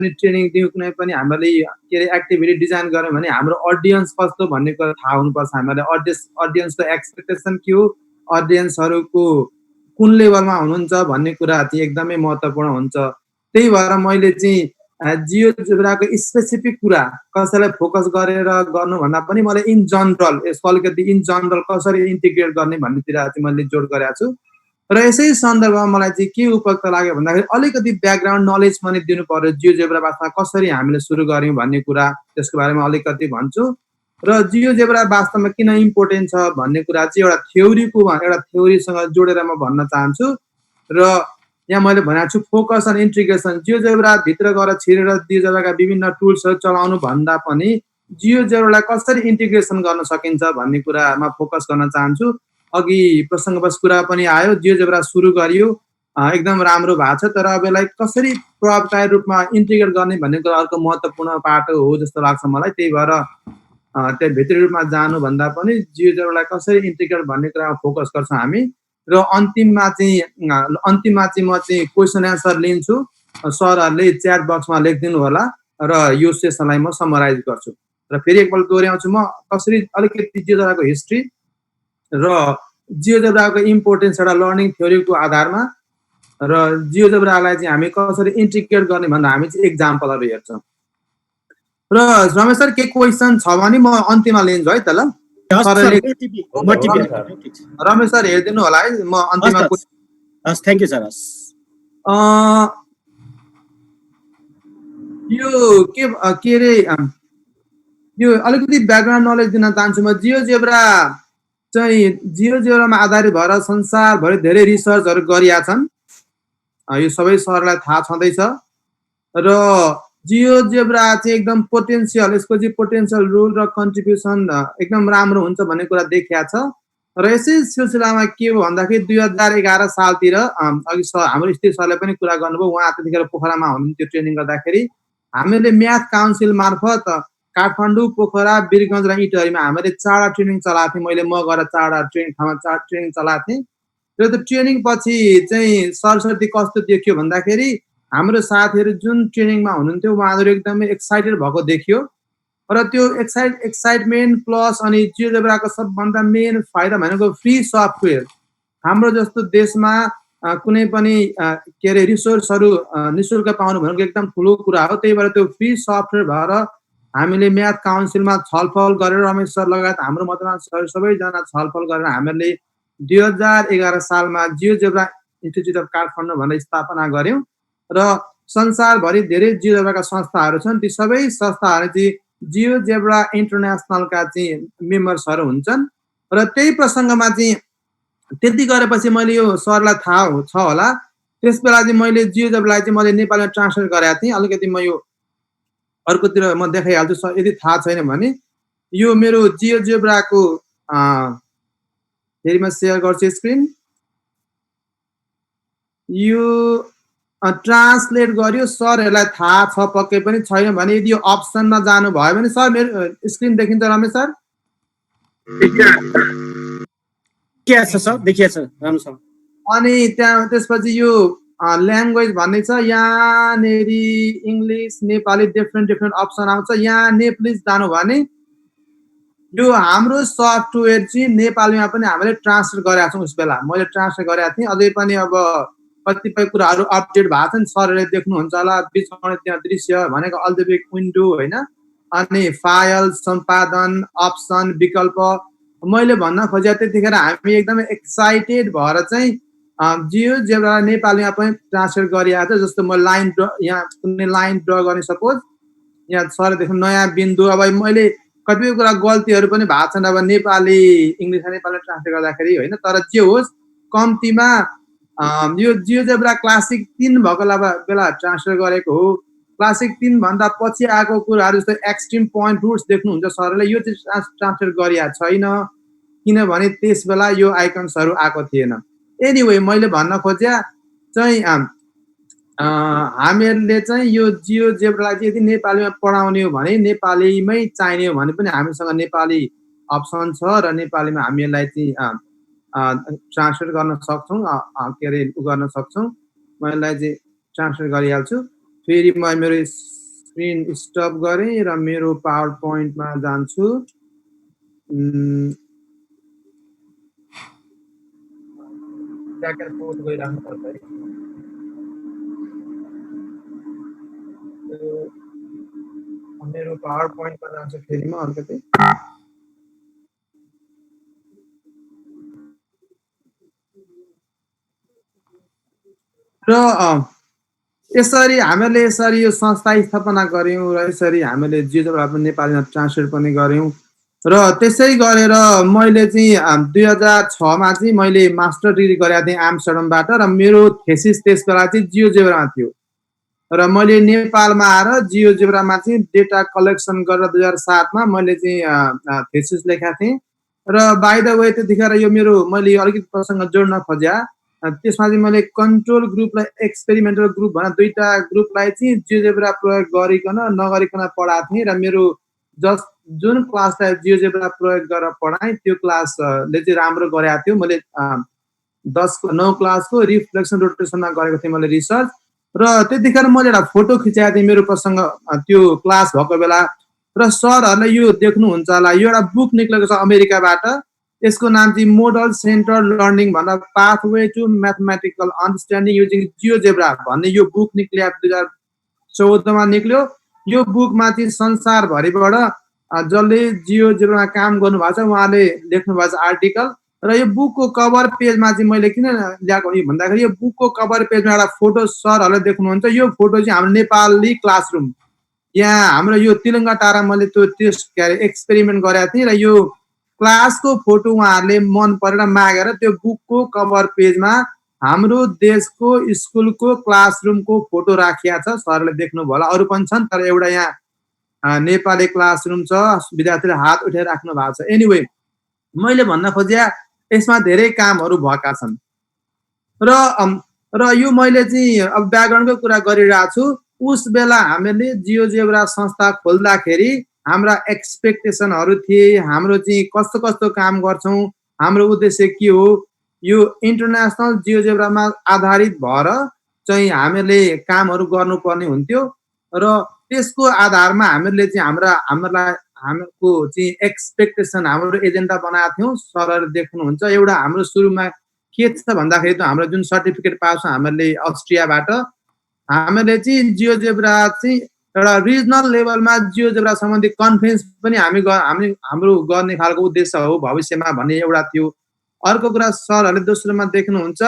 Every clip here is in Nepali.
पनि ट्रेनिङ दिउँ, कुनै पनि हामीले के अरे एक्टिभिटी डिजाइन गऱ्यौँ भने हाम्रो अडियन्स कस्तो भन्ने कुरा थाहा हुनुपर्छ। हामीले अडियन्सको एक्सपेक्टेसन के हो, अडियन्सहरूको कुन लेभलमा हुनुहुन्छ भन्ने कुरा चाहिँ एकदमै महत्त्वपूर्ण हुन्छ। त्यही भएर मैले चाहिँ जियोजेब्राको स्पेसिफिक कुरा कसैलाई फोकस गरेर गर्नुभन्दा पनि मलाई इन जनरल यसको अलिकति इन जनरल कसरी इन्टिग्रेट गर्ने भन्नेतिर चाहिँ मैले जोड गरेको छु। र यसै सन्दर्भमा मलाई चाहिँ के उपयुक्त लाग्यो भन्दाखेरि अलिकति ब्याकग्राउन्ड नलेज पनि दिनु पर्यो। जियोजेब्रामा कसरी हामीले सुरु गऱ्यौँ भन्ने कुरा त्यसको बारेमा अलिकति भन्छु। र जियोजेब्रा वास्तवमा किन इम्पोर्टेन्ट छ भन्ने कुरा चाहिँ एउटा थ्योरीसँग जोडेर म भन्न चाहन्छु। र यहाँ मैले भनेको छु फोकस एन्ड इन्टिग्रेसन। जियोजेब्रा भित्र गएर छिरेर जियोजेब्राका विभिन्न टुल्सहरू चलाउनु भन्दा पनि जियोजेब्रालाई कसरी इन्टिग्रेसन गर्न सकिन्छ भन्ने कुरामा फोकस गर्न चाहन्छु। अघि प्रसङ्गवश कुरा पनि आयो, जियोजेब्रा सुरु गरियो, एकदम राम्रो भएको छ, तर अब यसलाई कसरी प्रभावकारी रूपमा इन्टिग्रेट गर्ने भन्ने कुरा अर्को महत्त्वपूर्ण पाटो हो जस्तो लाग्छ मलाई। त्यही भएर त्यो भित्री रूपमा जानुभन्दा पनि जियोजेब्रालाई कसरी इन्टिग्रेट भन्ने कुरामा फोकस गर्छौँ हामी। र अन्तिममा चाहिँ म चाहिँ क्वेसन एन्सर लिन्छु, सरहरूले च्याट बक्समा लेखिदिनु होला र यो सेसनलाई म समराइज गर्छु। र फेरि एकपल्ट दोहोऱ्याउँछु, म कसरी अलिकति जियोजेब्राको हिस्ट्री र जियोजेब्राको इम्पोर्टेन्स एउटा लर्निङ थ्योरीको आधारमा र जियोजेब्रालाई चाहिँ हामी कसरी इन्टिग्रेट गर्ने भनेर हामी चाहिँ एक्जाम्पलहरू हेर्छौँ। र रमेश सर के क्वेसन छ भने म अन्तिममा लिन्छु है त ल। रमेश सर हेरिदिनु होला है, म अन्तिममा थ्याङ्क यू सर। यो के अरे यो अलिकति ब्याकग्राउन्ड नलेज दिन चाहन्छु म। जियोजेब्रामा आधारित भएर संसारभरि धेरै रिसर्चहरू गरिएका छन्, यो सबै सरलाई थाहा छँदैछ। र जियोजेब्रा चाहिँ एकदम पोटेन्सियल, यसको चाहिँ पोटेन्सियल रोल र कन्ट्रिब्युसन एकदम राम्रो हुन्छ भन्ने कुरा देखिया छ। र यसै सिलसिलामा के हो भन्दाखेरि 2011 सालतिर अघि हाम्रो स्थित सरले पनि कुरा गर्नुभयो, उहाँ त्यतिखेर पोखरामा हुनुहुन्थ्यो ट्रेनिङ गर्दाखेरि। हामीले म्याथ काउन्सिल मार्फत काठमाडौँ, पोखरा, वीरगञ्ज र इटहरीमा हामीले 4वटा ट्रेनिङ चलाएको थिएँ। मैले म गएर 4वटा ट्रेनिङ चलाएको थिएँ। र त्यो ट्रेनिङ पछि चाहिँ सरस्वती कस्तो देखियो भन्दाखेरि हाम्रो साथीहरू जुन ट्रेनिङमा हुनुहुन्थ्यो उहाँहरू एकदमै एक्साइटेड भएको देखियो। र त्यो एक्साइटमेन्ट प्लस अनि जियोजेब्राको सबभन्दा मेन फाइदा भनेको फ्री सफ्टवेयर। हाम्रो जस्तो देशमा कुनै पनि के अरे रिसोर्सहरू निःशुल्क पाउनु भनेको एकदम ठुलो कुरा हो। त्यही भएर त्यो फ्री सफ्टवेयर भएर हामीले म्याथ काउन्सिलमा छलफल गरेर रमेश सर लगायत हाम्रो मध्यमा सबैजना छलफल गरेर हामीले 2011 सालमा जियोजेब्रा इन्स्टिच्युट अफ काठमाडौँ भनेर स्थापना गऱ्यौँ। र संसारभरि धेरै जियोजेब्राका संस्थाहरू छन्, ती सबै संस्थाहरू चाहिँ जियोजेब्रा इन्टरनेसनलका चाहिँ मेम्बर्सहरू हुन्छन्। र त्यही प्रसङ्गमा चाहिँ त्यति गरेपछि मैले यो सरलाई थाहा छ होला, त्यस बेला चाहिँ मैले जियोजेब्रालाई चाहिँ मैले नेपालीमा ट्रान्सलेट गरेको थिएँ। अलिकति म यो अर्कोतिर म देखाइहाल्छु सर यदि थाहा छैन भने। यो मेरो जियोजेब्राको फेरि म सेयर गर्छु स्क्रिन। यो ट्रान्सलेट गर्यो, सरहरूलाई थाहा छ पक्कै पनि, छैन भने यदि यो अप्सनमा जानुभयो भने सर मेरो स्क्रिन देखिन्छ रमेश सर? अनि त्यसपछि यो ल्याङ्ग्वेज भन्ने छ, यहाँनेरि इङ्ग्लिस, नेपाली डिफ्रेन्ट अप्सन आउँछ। यहाँ नेप्लिज जानु भने यो हाम्रो सफ्टवेयर चाहिँ नेपालीमा पनि हामीले ट्रान्सलेट गरेका छौँ। उस बेला मैले ट्रान्सलेट गरेका थिएँ। अझै पनि अब कतिपय कुराहरू अपडेट भएको छन्, सरहरूले देख्नुहुन्छ होला। बिचमा त्यहाँ दृश्य भनेको अल्जेब्रिक विन्डो होइन, अनि फाइल, सम्पादन, अप्सन, विकल्प। मैले भन्न खोजेँ त्यतिखेर हामी एकदमै एक्साइटेड भएर चाहिँ जियोजेब्रा नेपालीमा पनि ट्रान्सलेट गरिएको छ। जस्तो म लाइन यहाँ कुनै लाइन ड्र गर्ने, सपोज यहाँ सर देख्नु नयाँ बिन्दु। अब मैले कतिपय कुरा गल्तीहरू पनि भएको छन् अब नेपाली इङ्ग्लिसमा नेपालीमा ट्रान्सलेट गर्दाखेरि होइन। तर जे होस् कम्तीमा यो जियोजेब्रा क्लासिक 3 भएको बेला ट्रान्सलेट गरेको हो। क्लासिक 3 भन्दा पछि आएको कुराहरू जस्तो एक्सट्रिम पोइन्ट रुट्स देख्नुहुन्छ सरले, यो चाहिँ ट्रान्सलेट गरिएको छैन किनभने त्यस बेला यो आइकन्सहरू आएको थिएन। एनिवे मैले भन्न खोजे चाहिँ हामीहरूले चाहिँ यो जियोजेब्रालाई चाहिँ यदि नेपालीमा पढाउने हो भने, नेपालीमै चाहिने हो भने पनि हामीसँग नेपाली अप्सन छ र नेपालीमा हामी यसलाई चाहिँ ट्रान्सलेट गर्न सक्छौँ, के अरे गर्न सक्छौँ। म यसलाई चाहिँ ट्रान्सलेट गरिहाल्छु। फेरि म मेरो स्क्रिन स्टप गरेँ र मेरो पावर पोइन्टमा जान्छु। ब्याक एन्ड फोर्थ गइराख्नु पर्छ है। मेरो पावर पोइन्टमा जान्छु फेरि म अलिकति। र यसरी हामीले यसरी यो संस्था स्थापना गऱ्यौँ र यसरी हामीले जियोजेब्रा पनि नेपालीमा ट्रान्सलेट पनि गऱ्यौँ र त्यसै गरेर मैले चाहिँ 2006मा चाहिँ मैले मास्टर डिग्री गरेको थिएँ आम्स्टर्डमबाट र मेरो थेसिस त्यसबेला चाहिँ जियोजेब्रामा थियो र मैले नेपालमा आएर जियोजेब्रामा चाहिँ डेटा कलेक्सन गरेर 2007मा मैले चाहिँ थेसिस लेखेको थिएँ र बाइ द वे त्यतिखेर यो मेरो मैले अलिकति प्रसङ्ग जोड्न खोज्या त्यसमा चाहिँ मैले कन्ट्रोल ग्रुप र एक्सपेरिमेन्टल ग्रुप भनेर दुईटा ग्रुपलाई चाहिँ जियोजेब्रा प्रयोग गरिकन नगरिकन पढाएको थिएँ र मेरो जुन क्लासलाई जियोजेब्रा प्रयोग गरेर पढाएँ त्यो क्लासले चाहिँ राम्रो गरेको थियो। मैले 9 क्लासको रिफ्लेक्सन रोटेसनमा गरेको थिएँ मैले रिसर्च र त्यतिखेर मैले एउटा फोटो खिचाएको थिएँ मेरो प्रसङ्ग त्यो क्लास भएको बेला र सरहरूले यो देख्नुहुन्छ होला यो एउटा बुक निक्लेको छ अमेरिकाबाट यसको नाम चाहिँ मोडल सेन्टर लर्निङ भनेर pathway to mathematical understanding using GeoGebra भन्ने यो बुक निक्ल्यो 2014मा निक्ल्यो। यो बुकमा चाहिँ संसारभरिबाट जसले जियोजेब्रामा काम गर्नुभएको छ उहाँले लेख्नु भएको छ आर्टिकल र यो बुकको कभर पेजमा चाहिँ मैले किन ल्याएको भन्दाखेरि यो बुकको कभर पेजमा एउटा फोटो सरहरूले देख्नुहुन्छ यो फोटो चाहिँ हाम्रो नेपाली क्लासरुम यहाँ हाम्रो यो तिलङ्गा टारा मैले त्यो टेस्ट के अरे एक्सपेरिमेन्ट गरेको थिएँ र यो क्लासको फोटो उहाँहरूले मन परेर मागेर त्यो बुकको कभर पेजमा हाम्रो देशको स्कुलको क्लासरुमको फोटो राखिया छ सरले देख्नुभयो होला अरू पनि छन् तर एउटा यहाँ नेपाली क्लासरुम छ विद्यार्थीले हात उठाएर राख्नु भएको छ। एनिवे मैले भन्न खोज्या यसमा धेरै कामहरू भएका छन् र यो मैले चाहिँ अब ब्याकग्राउन्डको कुरा गरिरहेको छु। उस बेला हामीले जियोजेब्रा संस्था खोल्दाखेरि हाम्रा एक्सपेक्टेसनहरू थिए हाम्रो चाहिँ कस्तो कस्तो काम गर्छौँ हाम्रो उद्देश्य के हो यो इन्टरनेसनल जियोजेब्रामा आधारित भएर चाहिँ हामीले कामहरू गर्नुपर्ने हुन्थ्यो र त्यसको आधारमा हामीले चाहिँ हाम्रो चाहिँ एक्सपेक्टेसन हाम्रो एजेन्डा बनाएको थियौँ सरहरूले देख्नुहुन्छ। एउटा हाम्रो सुरुमा के छ भन्दाखेरि त हाम्रो जुन सर्टिफिकेट पाएको छ हामीले अस्ट्रियाबाट हामीले चाहिँ जियोजेब्रा चाहिँ एउटा रिजनल लेभलमा जियोजेब्रा सम्बन्धी कन्फरेन्स पनि हाम्रो गर्ने खालको उद्देश्य हो भविष्यमा भन्ने एउटा थियो। अर्को कुरा सरहरूले दोस्रोमा देख्नुहुन्छ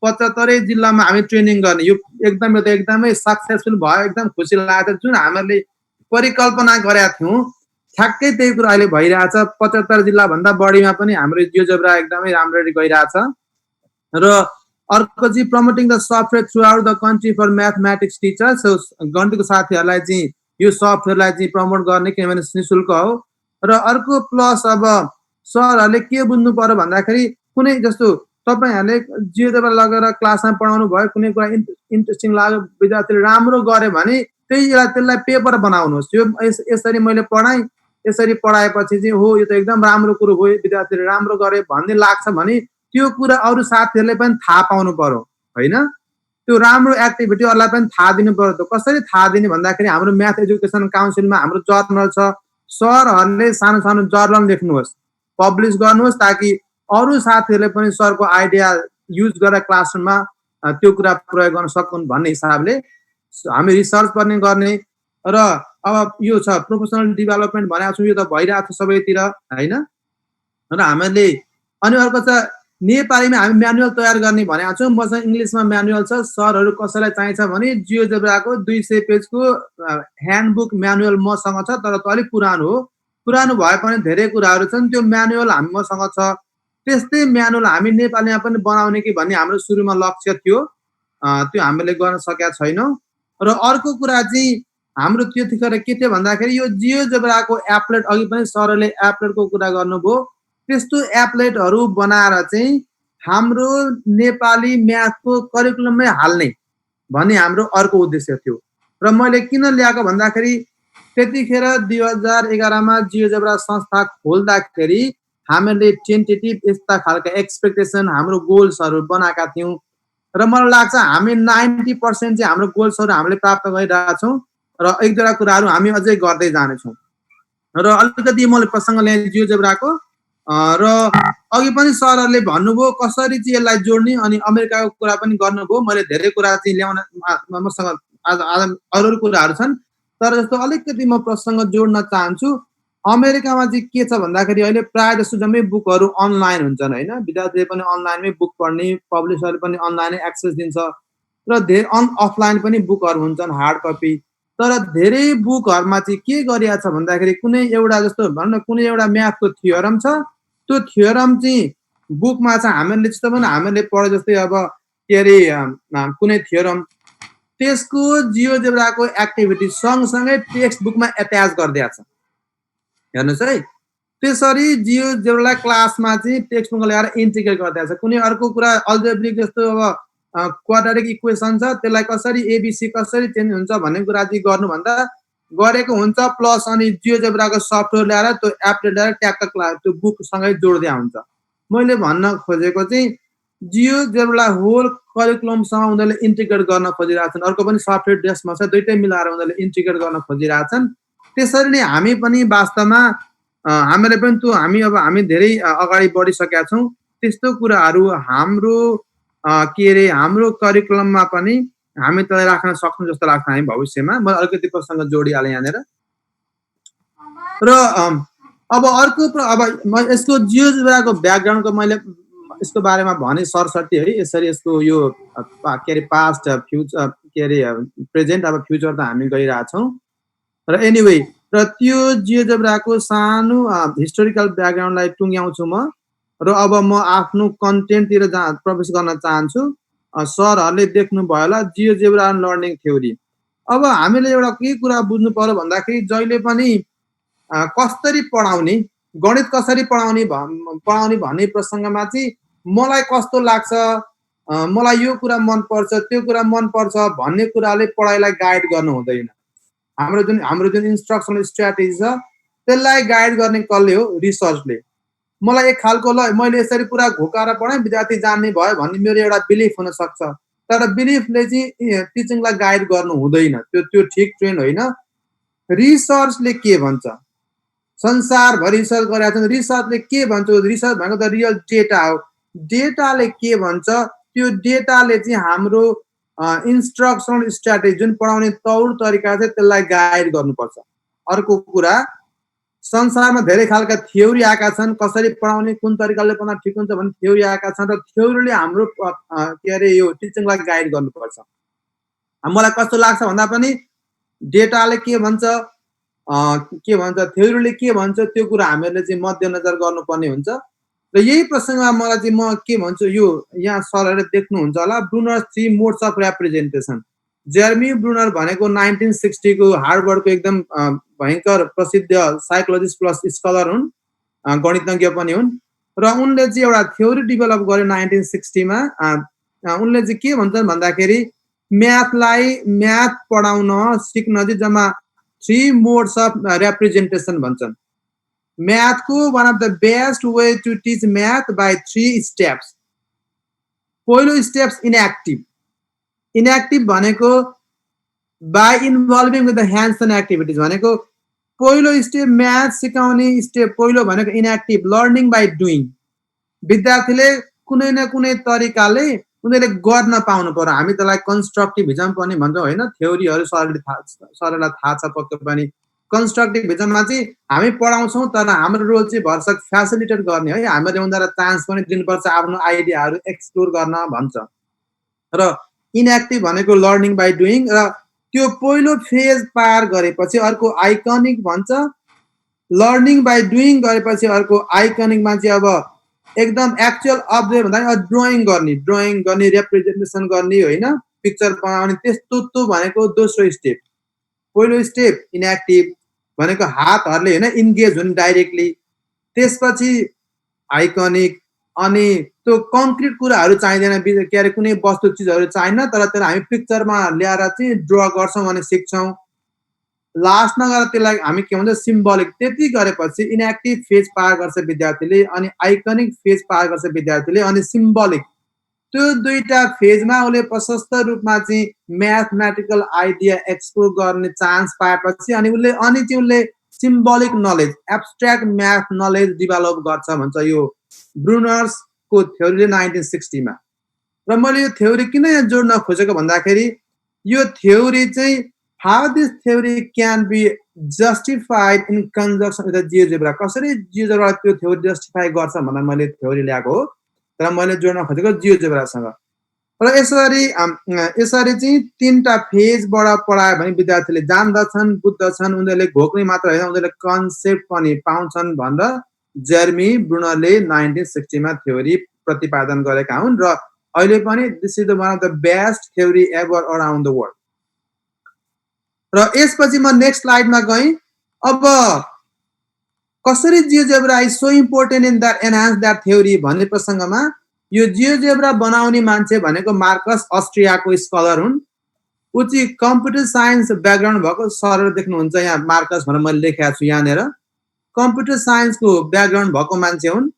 75 जिल्लामा हामी ट्रेनिङ गर्ने यो एकदमै सक्सेसफुल भयो एकदम खुसी लागेको जुन हामीले परिकल्पना गरेका थियौँ ठ्याक्कै त्यही कुरा अहिले भइरहेछ 75 जिल्लाभन्दा बढीमा पनि हाम्रो जियोजेब्रा एकदमै राम्ररी गइरहेछ र अर्को चाहिँ promoting the software throughout the country for mathematics teachers गणितको साथीहरूलाई चाहिँ यो सफ्टवेयरलाई चाहिँ प्रमोट गर्ने किनभने निःशुल्क हो र अर्को प्लस अब सरहरूले के बुझ्नु पर्यो भन्दाखेरि कुनै जस्तो तपाईँहरूले जियोजेब्रा लगेर क्लासमा पढाउनु भयो कुनै कुरा इन्ट्रेस्टिङ लाग्यो विद्यार्थीले राम्रो गर्यो भने त्यसलाई पेपर बनाउनुहोस्। यो यसरी मैले पढाएँ यसरी पढाएपछि चाहिँ हो यो त एकदम राम्रो कुरो हो विद्यार्थीले राम्रो गरे भन्ने लाग्छ भने त्यो कुरा अरू साथीहरूले पनि थाहा पाउनु पर्यो होइन। त्यो राम्रो एक्टिभिटी अरूलाई पनि थाहा दिनु पर्यो। त कसरी थाहा दिने भन्दाखेरि हाम्रो म्याथ एजुकेसन काउन्सिलमा हाम्रो जर्नल छ सरहरूले सानो सानो जर्नल लेख्नुहोस् पब्लिस गर्नुहोस् ताकि अरू साथीहरूले पनि सरको आइडिया युज गरेर क्लासरुममा त्यो कुरा प्रयोग गर्न सकुन् भन्ने हिसाबले हामी रिसर्च पनि गर्ने र अब यो छ प्रोफेसनल डेभलपमेन्ट भनेको छु यो त भइरहेको छ सबैतिर होइन र हामीले अनि अर्को छ नेपालीमा हामी म्यानुअल तयार गर्ने भनेको छौँ। मसँग इङ्ग्लिसमा म्यानुअल छ सरहरू कसैलाई चाहिन्छ भने जियोजेब्राको 200 पेजको ह्यान्डबुक म्यानुअल मसँग छ तर त अलिक पुरानो भए पनि धेरै कुराहरू छन् त्यो म्यानुअल हामीसँग छ। त्यस्तै म्यानुअल हामी नेपालीमा पनि बनाउने कि भन्ने हाम्रो सुरुमा लक्ष्य थियो त्यो हामीले गर्न सकेका छैनौँ। र अर्को कुरा चाहिँ हाम्रो त्यतिखेर के थियो भन्दाखेरि यो जियोजेब्राको एप्लेट अघि पनि सरले एप्लेटको कुरा गर्नुभयो त्यस्तो एप्लेटहरू बनाएर चाहिँ हाम्रो नेपाली म्याथको करिकुलममै हाल्ने भन्ने हाम्रो अर्को उद्देश्य थियो। र मैले किन ल्याएको भन्दाखेरि त्यतिखेर 2011मा जियोजेब्रा संस्था खोल्दाखेरि हामीले टेन्टेटिभ यस्ता खालका एक्सपेक्टेसन हाम्रो गोल्सहरू बनाएका थियौँ र मलाई लाग्छ हामी 90% चाहिँ हाम्रो गोल्सहरू हामीले प्राप्त गरिरहेका छौँ र एक दुईवटा कुराहरू हामी अझै गर्दै जानेछौँ। र अलिकति मैले प्रसङ्ग ल्याएँ जियोजेब्राको र अघि पनि सरहरूले भन्नुभयो कसरी चाहिँ यसलाई जोड्ने अनि अमेरिकाको कुरा पनि गर्नुभयो। मैले धेरै कुरा चाहिँ ल्याउन मसँग आज आज अरू कुराहरू छन् तर जस्तो अलिकति म प्रसङ्ग जोड्न चाहन्छु। अमेरिकामा चाहिँ के छ भन्दाखेरि अहिले प्रायः जस्तो जम्मै बुकहरू अनलाइन हुन्छन् होइन, विद्यार्थीले पनि अनलाइनमै बुक पढ्ने, पब्लिसरले पनि अनलाइनै एक्सेस दिन्छ र धेरै अफलाइन पनि बुकहरू हुन्छन् हार्ड कपी। तर धेरै बुकहरूमा चाहिँ के गरिएको छ भन्दाखेरि कुनै एउटा जस्तो भनौँ न कुनै एउटा म्याथको थियोरम छ, त्यो थियोरम चाहिँ बुकमा छ हामीहरूले जस्तो पनि हामीले पढे जस्तै अब के अरे कुनै थियोरम त्यसको जियोजेब्राको एक्टिभिटी सँगसँगै टेक्स्ट बुकमा एट्याच गरिदिएको छ। हेर्नुहोस् है, त्यसरी जियोजेब्रालाई क्लासमा चाहिँ टेक्स्ट बुकमा ल्याएर इन्टिग्रेट गरिदिएको छ। कुनै अर्को कुरा अल्जेब्रिक जस्तो अब क्वाड्रेटिक इक्वेसन छ त्यसलाई कसरी एबिसी कसरी चेन्ज हुन्छ भन्ने कुरा चाहिँ गर्नुभन्दा गरेको हुन्छ प्लस अनि जियोजेब्राको सफ्टवेयर ल्याएर त्यो एपले ल्याएर ट्याक्क क्लास त्यो बुकसँगै जोड्दै हुन्छ। मैले भन्न खोजेको चाहिँ जियोजेब्रा होल करिकुलमसँग उनीहरूले इन्टिग्रेट गर्न खोजिरहेछन्। अर्को पनि सफ्टवेयर डेस्कमा छ, दुइटै मिलाएर उनीहरूले इन्टिग्रेट गर्न खोजिरहेछन्। त्यसरी नै हामी पनि वास्तवमा हामीले पनि त्यो हामी धेरै अगाडि बढिसकेका छौँ। त्यस्तो कुराहरू हाम्रो के अरे हाम्रो करिकुलममा पनि हामी त्यसलाई राख्न सक्छौँ जस्तो लाग्छ हामी भविष्यमा। म अलिकति प्रसङ्ग जोडिहालेँ यहाँनिर। र अब अर्को अब म यसको जियोजेब्राको ब्याकग्राउन्डको मैले यसको बारेमा भने सरसर्ती है यसरी यसको यो के अरे पास्ट फ्युचर के अरे प्रेजेन्ट अब फ्युचर त हामी गइरहेछौँ र एनिवे र त्यो जियोजेब्राको सानो हिस्टोरिकल ब्याकग्राउन्डलाई टुङ्ग्याउँछु म र अब म आफ्नो कन्टेन्टतिर प्रवेश गर्न चाहन्छु। सरहरूले देख्नुभयो होला जियोजेब्रा एन्ड लर्निङ थ्योरी। अब हामीले एउटा के कुरा बुझ्नु पर्यो भन्दाखेरि जहिले पनि कसरी पढाउने, गणित कसरी पढाउने भन्ने प्रसङ्गमा चाहिँ मलाई कस्तो लाग्छ, मलाई यो कुरा मनपर्छ त्यो कुरा मनपर्छ भन्ने कुराले पढाइलाई गाइड गर्नु हुँदैन। हाम्रो जुन इन्स्ट्रक्सनल स्ट्र्याटेजी छ त्यसलाई गाइड गर्ने कसले हो? रिसर्चले। मलाई एक खालको ल मैले यसरी पुरा घोकाएर पढाएँ विद्यार्थी जान्ने भयो भन्ने मेरो एउटा बिलिफ हुनसक्छ तर बिलिफले चाहिँ टिचिङलाई गाइड गर्नु हुँदैन। त्यो ठिक ट्रेन्ड होइन। रिसर्चले के भन्छ? संसारभरि रिसर्च गरेका छन्। रिसर्चले के भन्छ? रिसर्च भनेको त रियल डेटा हो। डेटाले के भन्छ? त्यो डेटाले चाहिँ हाम्रो इन्स्ट्रक्सनल स्ट्र्याटेजी जुन पढाउने तौर तरिका छ त्यसलाई गाइड गर्नुपर्छ। अर्को कुरा संसारमा धेरै खालका थ्योरी आएका छन् कसरी पढाउने कुन तरिकाले पढाउन ठिक हुन्छ भन्ने थ्योरी आएका छन् र थ्योरीले हाम्रो के अरे यो टिचिङलाई गाइड गर्नुपर्छ। मलाई कस्तो लाग्छ भन्दा पनि डेटाले के भन्छ थ्योरीले के भन्छ त्यो कुरा हामीहरूले चाहिँ मध्यनजर गर्नुपर्ने हुन्छ। र यही प्रसङ्गमा मलाई चाहिँ म के भन्छु यो यहाँ सरहरूले देख्नुहुन्छ होला Bruner 3 modes of representation. Jeremy Bruner भनेको 1960 को हार्वर्डको एकदम भयङ्कर प्रसिद्ध साइकोलोजिस्ट प्लस स्कलर हुन्, गणितज्ञ पनि हुन् र उनले चाहिँ एउटा थ्योरी डेभलप गरे 1960 मा। उनले चाहिँ के भन्छन् भन्दाखेरि म्याथ पढाउन सिक्न चाहिँ जम्मा 3 मोड्स अफ रिप्रेजेन्टेसन भन्छन्। म्याथको one of the best way to teach math by 3 स्टेप्स। पहिलो स्टेप्स इनएक्टिभ भनेको by involving with the hands and activities भनेको पहिलो स्टेप म्याथ सिकाउने स्टेप पहिलो भनेको इनएक्टिभ लर्निङ बाई डुइङ। विद्यार्थीले कुनै न कुनै तरिकाले उनीहरूले गर्न पाउनु पर्यो। हामी त्यसलाई कन्स्ट्रक्टिभिजम पनि भन्छौँ होइन, थ्योरीहरू सरलाई थाहा छ पक्कै पनि। कन्स्ट्रक्टिभिजममा चाहिँ हामी पढाउँछौँ तर हाम्रो रोल चाहिँ भरसक फेसिलिटेट गर्ने है, हामीले उनीहरूलाई चान्स पनि दिनुपर्छ आफ्नो आइडियाहरू एक्सप्लोर गर्न भन्छ। र इनएक्टिभ भनेको लर्निङ बाई डुइङ र त्यो पहिलो फेज पार गरेपछि अर्को आइकनिक भन्छ। लर्निङ बाई डुइङ गरेपछि अर्को आइकनिकमा चाहिँ अब एकदम एक्चुअल अब्जर्भ भन्दा ड्रइङ गर्ने रिप्रेजेन्टेसन गर्ने होइन, पिक्चर बनाउने त्यस्तो भनेको दोस्रो स्टेप। पहिलो स्टेप इनएक्टिभ भनेको हातहरूले होइन इन्गेज हुने डाइरेक्टली, त्यसपछि आइकनिक अनि त्यो कङ्क्रिट कुराहरू चाहिँदैन के अरे कुनै वस्तु चिजहरू चाहिन्न तर त्यसलाई हामी पिक्चरमा ल्याएर चाहिँ ड्र गर्छौँ अनि सिक्छौँ। लास्टमा गएर त्यसलाई हामी के भन्छ सिम्बलिक। त्यति गरेपछि इनएक्टिभ फेज पार गर्छ विद्यार्थीले अनि आइकनिक फेज पार गर्छ विद्यार्थीले अनि सिम्बलिक त्यो दुईटा फेजमा उसले प्रशस्त रूपमा चाहिँ म्याथमेटिकल आइडिया एक्सप्लोर गर्ने चान्स पाएपछि अनि उसले symbolic knowledge abstract math knowledge develop गर्छ भन्छ यो ब्रुनर्सको थ्योरीले 1960 मा। र मैले यो थ्योरी किन यहाँ जोड्न खोजेको भन्दाखेरि यो थ्योरी चाहिँ how this theory can be justified in conjunction with GeoGebra, कसरी जियोजेब्रा त्यो थ्योरी जस्टिफाई गर्छ भनेर मैले थ्योरी ल्याएको हो, तर मैले जोड्न खोजेको जियोजेब्रासँग। र यसरी चाहिँ तीनटा फेजबाट पढायो भने विद्यार्थीले जान्दछन्, बुझ्दछन्, उनीहरूले घोक्ने मात्र होइन उनीहरूले कन्सेप्ट पनि पाउँछन् भनेर जेरेमी ब्रुनरले 1960 मा थ्योरी प्रतिपादन गरेका हुन्। र अहिले पनि this is the one of the best theory ever around the world. र यसपछि म नेक्स्ट स्लाइडमा गएँ। अब कसरी GeoGebra is so important in that enhance that theory भन्ने प्रसङ्गमा यो जियोजेब्रा बनाउने मान्छे भनेको मार्कस अस्ट्रियाको स्कलर हुन्। ऊ चाहिँ कम्प्युटर साइन्स ब्याकग्राउन्ड भएको सरहरू देख्नुहुन्छ यहाँ मार्कस भनेर मैले लेखेको छु यहाँनिर। कम्प्युटर साइन्सको ब्याकग्राउन्ड भएको मान्छे हुन्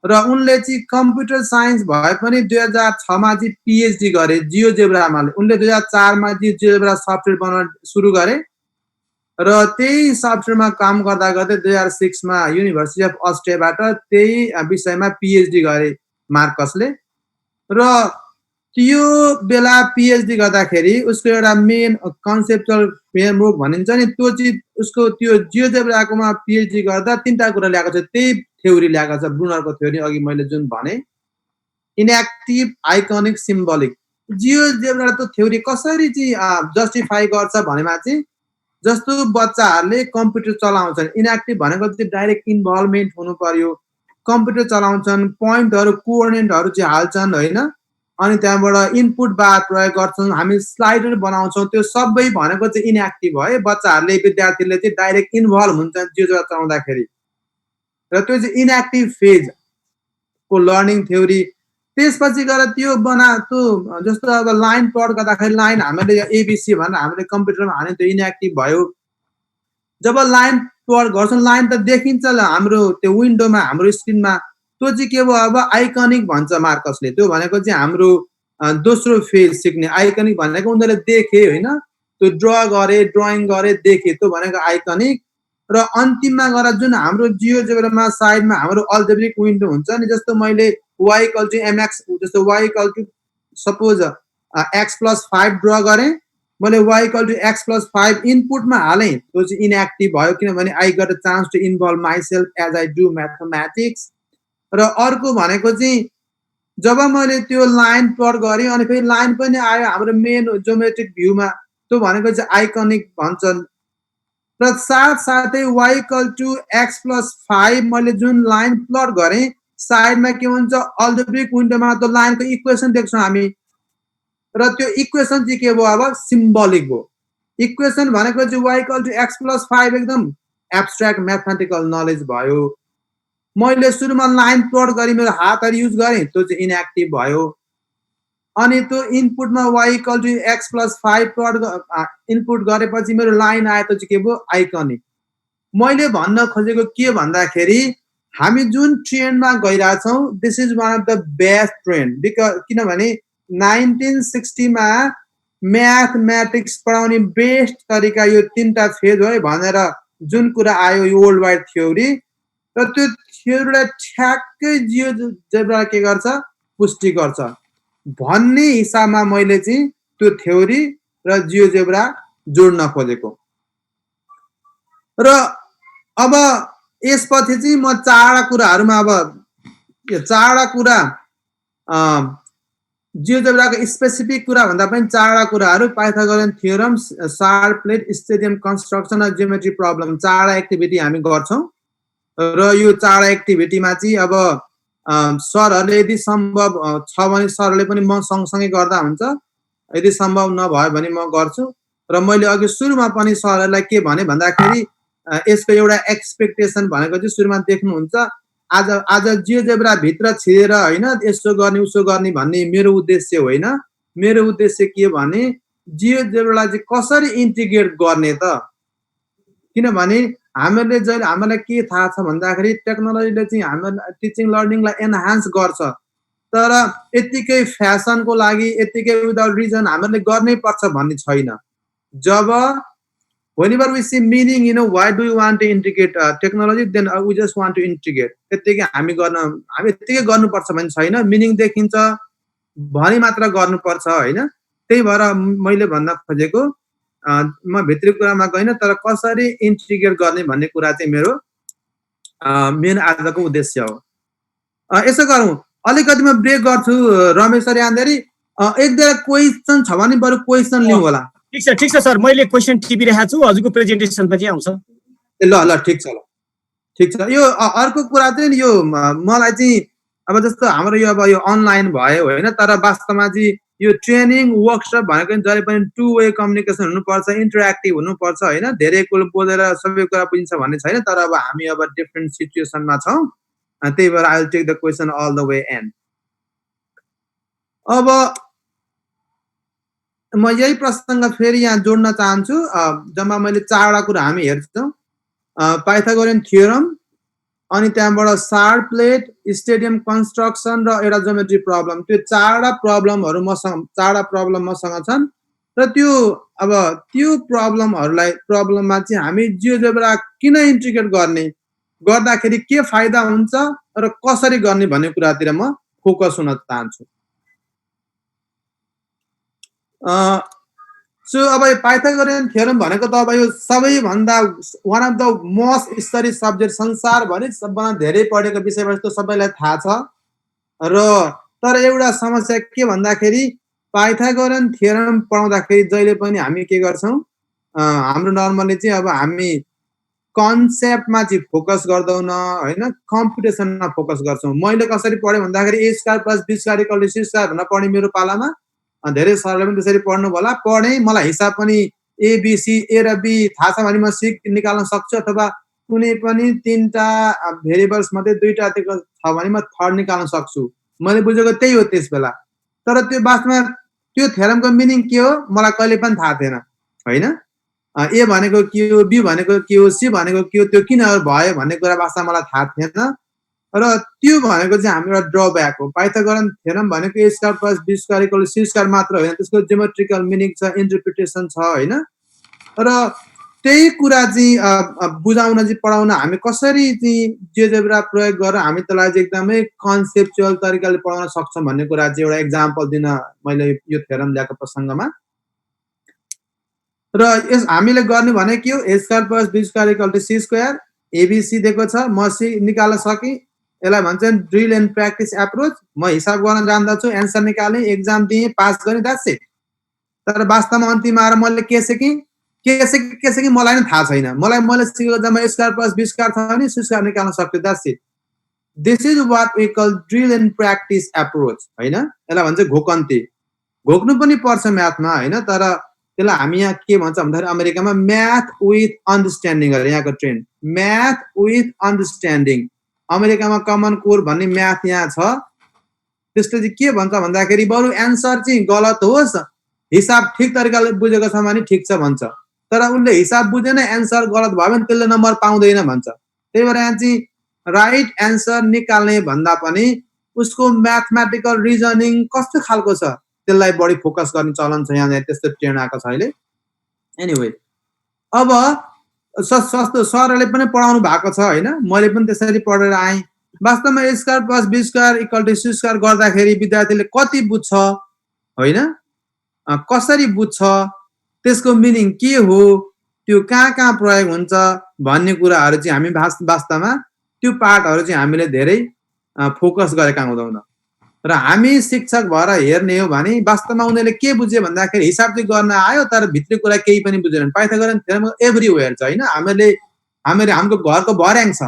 र उनले चाहिँ कम्प्युटर साइन्स भए पनि 2006 मा चाहिँ पिएचडी गरे जियोजेब्रामा। उनले 2004 मा चाहिँ जियोजेब्रा सफ्टवेयर बनाउन सुरु गरे र त्यही सफ्टवेयरमा काम गर्दा गर्दै 2006 मा युनिभर्सिटी अफ अस्ट्रियाबाट त्यही विषयमा पिएचडी गरे मार्कसले। र त्यो बेला पिएचडी गर्दाखेरि उसको एउटा मेन कन्सेप्चुअल फ्रेमवर्क भनिन्छ नि, त्यो चाहिँ उसको त्यो जियोजेब्राकोमा पिएचडी गर्दा तीनटा कुरा ल्याएको छ, त्यही थ्योरी ल्याएको छ ब्रुनरको थ्योरी अघि मैले जुन भने इनएक्टिभ आइकनिक सिम्बोलिक। जियोजेब्रा त थ्योरी कसरी चाहिँ जस्टिफाई गर्छ भनेमा चाहिँ जस्तो बच्चाहरूले कम्प्युटर चलाउँछन्, इनएक्टिभ भनेको चाहिँ डाइरेक्ट इन्भल्भमेन्ट हुनु पर्यो, कम्प्युटर चलाउँछन्, पोइन्टहरू कोअर्डिनेटहरू चाहिँ हाल्छन् होइन, अनि त्यहाँबाट इनपुट बार प्रयोग गर्छौँ, हामी स्लाइडर बनाउँछौँ, त्यो सबै भनेको चाहिँ इनएक्टिभ है। बच्चाहरूले विद्यार्थीले चाहिँ डाइरेक्ट इन्भल्भ हुन्छन् जियोजेब्रा चलाउँदाखेरि, र त्यो चाहिँ इनएक्टिभ फेजको लर्निङ थ्योरी। त्यसपछि गएर त्यो जस्तो अब लाइन प्लट गर्दाखेरि लाइन हामीले एबिसी भनेर हामीले कम्प्युटरमा हाल्यौँ, त्यो इनएक्टिभ भयो। जब लाइन प्लट गर्छौँ लाइन त देखिन्छ हाम्रो त्यो विन्डोमा हाम्रो स्क्रिनमा, त्यो चाहिँ के भयो अब आइकनिक भन्छ मार्कसले। त्यो भनेको चाहिँ हाम्रो दोस्रो फेज सिक्ने। आइकनिक भनेको उनीहरूले देखे होइन, त्यो ड्रइङ गरे देखे, त्यो भनेको आइकनिक। र अन्तिममा गएर जुन हाम्रो जियोजेब्रामा साइडमा हाम्रो अल्जेब्रिक विन्डो हुन्छ नि, जस्तो मैले y = mx, जस्तो y = सपोज x+5 ड्र गरेँ, मैले y = x+5 इनपुटमा हालेँ, त्यो चाहिँ इनएक्टिभ भयो किनभने I got a chance to involve myself as I do mathematics. र अर्को भनेको चाहिँ जब मैले त्यो लाइन प्लट गरेँ अनि फेरि लाइन पनि आयो हाम्रो मेन ज्योमेट्रिक भ्यूमा, त्यो भनेको चाहिँ आइकनिक भन्छन्। र साथसाथै y = x+5 मैले जुन लाइन प्लट गरेँ साइडमा के हुन्छ अल्जेब्रिक विन्डोमा त्यो लाइनको इक्वेसन देख्छौँ हामी, र त्यो इक्वेसन चाहिँ के भयो अब सिम्बोलिक भयो। इक्वेसन भनेको चाहिँ y = x+5 एकदम एब्स्ट्र्याक्ट म्याथमेटिकल नलेज भयो। मैले सुरुमा लाइन प्लट गरेँ, मेरो हातहरू युज गरेँ, त्यो चाहिँ इनएक्टिभ भयो। अनि त्यो इनपुटमा y = x+5 प्लट इनपुट गरेपछि मेरो लाइन आयो, त्यो चाहिँ के भयो आइकनिक। मैले भन्न खोजेको के भन्दाखेरि हामी जुन ट्रेन्डमा गइरहेछौँ this is one of the best trend, किनभने 1960 मा म्याथमेटिक्स पढाउने बेस्ट तरिका यो तीनटा फेज हो भनेर जुन कुरा आयो यो वर्ल्ड वाइड थ्योरी, र त्यो थ्योरीलाई ठ्याक्कै जियोजेब्रा के गर्छ पुष्टि गर्छ भन्ने हिसाबमा मैले चाहिँ त्यो थ्योरी र जियोजेब्रा जोड्न खोजेको। र अब यसपछि चाहिँ म चारवटा कुराहरूमा अब यो चारवटा कुरा जियोजेब्राको स्पेसिफिक कुरा भन्दा पनि चारवटा कुराहरू Pythagorean theorems, sharp plate, stadium construction र जियोमेट्री प्रब्लम, चारवटा एक्टिभिटी हामी गर्छौँ। र यो चारवटा एक्टिभिटीमा चाहिँ अब सरहरूले यदि सम्भव छ भने सरहरूले पनि म सँगसँगै गर्दा हुन्छ, यदि सम्भव नभयो भने म गर्छु। र मैले अघि सुरुमा पनि सरहरूलाई के भने भन्दाखेरि यसको एउटा एक्सपेक्टेसन भनेको चाहिँ सुरुमा देख्नुहुन्छ आज जियोजेब्रा भित्र छिरेर होइन यसो गर्ने उसो गर्ने भन्ने मेरो उद्देश्य होइन। मेरो उद्देश्य के भने जियोजेब्रालाई चाहिँ कसरी इन्टिग्रेट गर्ने त, किनभने हामीले जहिले हामीलाई के थाहा छ भन्दाखेरि टेक्नोलोजीले चाहिँ हाम्रो टिचिङ लर्निङलाई एनहान्स गर्छ, तर यतिकै फ्यासनको लागि यतिकै विदाउट रिजन हामीले गर्नै पर्छ भन्ने छैन। जब whenever we see meaning, why do you want to integrate technology, then we just want to integrate. त्यतिकै हामी यतिकै गर्नुपर्छ भन्ने छैन, मिनिङ देखिन्छ भने मात्र गर्नुपर्छ हैन। त्यही भएर मैले भन्न खोजेको म भित्री कुरामा गइन, तर कसरी इन्टिग्रेट गर्ने भन्ने कुरा चाहिँ मेरो मेन आजको उद्देश्य हो। यसो गरौँ, अलिकति म ब्रेक गर्छु रमेश सर यहाँनेरि। एक दुईवटा क्वेसन छ भने बरु क्वेसन लिउँ होला। ठिक छ सर, मैले क्वेसन टिपिरहेको छु, हजुरको प्रेजेन्टेसन पछि आउँछ। ल ल ठिक छ। यो अर्को कुरा चाहिँ यो मलाई चाहिँ अब जस्तो हाम्रो यो अब यो अनलाइन भयो हैन, तर वास्तवमा चाहिँ यो ट्रेनिङ वर्कसप भनेको जहिले पनि टु वे कम्युनिकेसन हुनुपर्छ, इन्टरेक्टिभ हुनुपर्छ हैन। धेरै कुरो बोलेर सबै कुरा बुझिन्छ भन्ने छैन, तर अब हामी अब डिफरेन्ट सिचुएसनमा छौँ, त्यही भएर I will take the question all the way end. अब म यही प्रसङ्ग फेरि यहाँ जोड्न चाहन्छु। जम्मा मैले 4वटा कुरा हामी हेर्छौँ, पाइथागोरियन थ्योरम, अनि त्यहाँबाट सार्ड प्लेट, स्टेडियम कन्स्ट्रक्सन र एउटा ज्योमेट्री प्रब्लम। त्यो 4वटा प्रब्लमहरू मसँग छन् र त्यो प्रब्लममा चाहिँ हामी जियोजेब्रा किन इन्टिग्रेट गर्दाखेरि के फाइदा हुन्छ र कसरी गर्ने भन्ने कुरातिर म फोकस हुन चाहन्छु। सो अब पाइथागोरियन थ्योरम भनेको त अब यो सबैभन्दा one of the most study subject, संसारभरि सबभन्दा धेरै पढेको विषयवस्तु सबैलाई थाहा छ। र तर एउटा समस्या के भन्दाखेरि पाइथागोरियन थ्योरम पढाउँदाखेरि जहिले पनि हामी के गर्छौँ, हाम्रो नर्मली चाहिँ अब हामी कन्सेप्टमा चाहिँ फोकस गर्दैनौँ हैन, कम्पिटिसनमा फोकस गर्छौँ। मैले कसरी पढेँ भन्दाखेरि a square plus b square equal to c square भनेर पढेँ मेरो पालामा। धेरै सरले पनि त्यसरी पढ्नु होला। पढेँ, मलाई हिसाब पनि a र b थाहा छ भने म c निकाल्न सक्छु, अथवा कुनै पनि 3टा भेरिएबल्स मध्ये 2टा छ भने म थर्ड निकाल्न सक्छु। मैले बुझेको त्यही हो त्यस बेला। तर त्यो वास्तवमा त्यो थ्योरमको मिनिङ के हो मलाई कहिले पनि थाहा थिएन हैन। a भनेको के हो, b भनेको के हो, c भनेको के हो, त्यो किन भयो भन्ने कुरा वास्तवमा मलाई थाहा थिएन। र त्यो भनेको चाहिँ हाम्रो एउटा ड्रब्याक हो। पाइथागोरियन थ्योरम भनेको a square plus b square equal to c square मात्र होइन, त्यसको जियोमेट्रिकल मिनिङ छ, इन्टरप्रिटेसन छ हैन। र त्यही कुरा चाहिँ बुझाउन चाहिँ पढाउन हामी कसरी चाहिँ जियोजेब्रा प्रयोग गरेर हामी त्यसलाई चाहिँ एकदमै कन्सेप्चुअल तरिकाले पढाउन सक्छौँ भन्ने कुरा चाहिँ एउटा एक्जाम्पल दिन मैले यो थ्योरम ल्याएको प्रसङ्गमा। र यस हामीले गर्ने भने के हो, a square plus b square equal to c square, abc दिएको छ, म c निकाल्न सकेँ। यसलाई भन्छ ड्रिल एन्ड प्र्याक्टिस एप्रोच। म हिसाब गर्न जान्दछु, एन्सर निकालेँ, एक्जाम दिएँ, पास गरेँ, द्याट्स इट। तर वास्तवमा अन्तिममा आएर मैले के सिकेँ मलाई नै थाहा छैन। मैले सिकेको जम्मा a square plus b square छ भने c स्क्वायर निकाल्न सक्छु, that's it. This is what we call drill and practice approach हैन। यसलाई भन्छ घोकन्ती। घोक्नु पनि पर्छ म्याथमा हैन, तर त्यसलाई हामी यहाँ के भन्छ भन्दाखेरि अमेरिकामा म्याथ विथ अन्डरस्ट्यान्डिङ अरे यहाँको ट्रेन्ड, म्याथ विथ अन्डरस्ट्यान्डिङ। अमेरिकामा कमन कोर भन्ने म्याथ यहाँ छ। त्यसले चाहिँ के भन्छ भन्दाखेरि बरु एन्सर चाहिँ गलत होस्, हिसाब ठिक तरिकाले बुझेको छ भने ठिक छ भन्छ। तर उनले हिसाब बुझेन, एन्सर गलत भयो भने त्यसले नम्बर पाउँदैन भन्छ। त्यही भएर यहाँ चाहिँ राइट एन्सर निकाल्ने भन्दा पनि उसको म्याथमेटिकल रिजनिङ कस्तो खालको छ त्यसलाई बढी फोकस गर्ने चलन छ यहाँ, त्यस्तो ट्रेन्ड आएको छ अहिले। एनिवे, अब सस्तो सरले पनि पढाउनु भएको छ हैन, मैले पनि त्यसरी पढेर आएँ। वास्तवमा a square plus b square equal to c square गर्दाखेरि विद्यार्थीले कति बुझ्छ हैन, कसरी बुझ्छ, त्यसको मिनिङ के हो, त्यो कहाँ प्रयोग हुन्छ भन्ने कुराहरू चाहिँ हामी वास्तवमा त्यो पार्टहरू चाहिँ हामीले धेरै फोकस गरेका हुँदैनौँ। र हामी शिक्षक भएर हेर्ने हो भने वास्तवमा उनीहरूले के बुझ्यो भन्दाखेरि हिसाब चाहिँ गर्न आयो, तर भित्री कुरा केही पनि बुझेनन्। पाइथागोरियन थ्योरम एभ्रिवेयर छ हैन। हाम्रो घरको भर्याङ छ,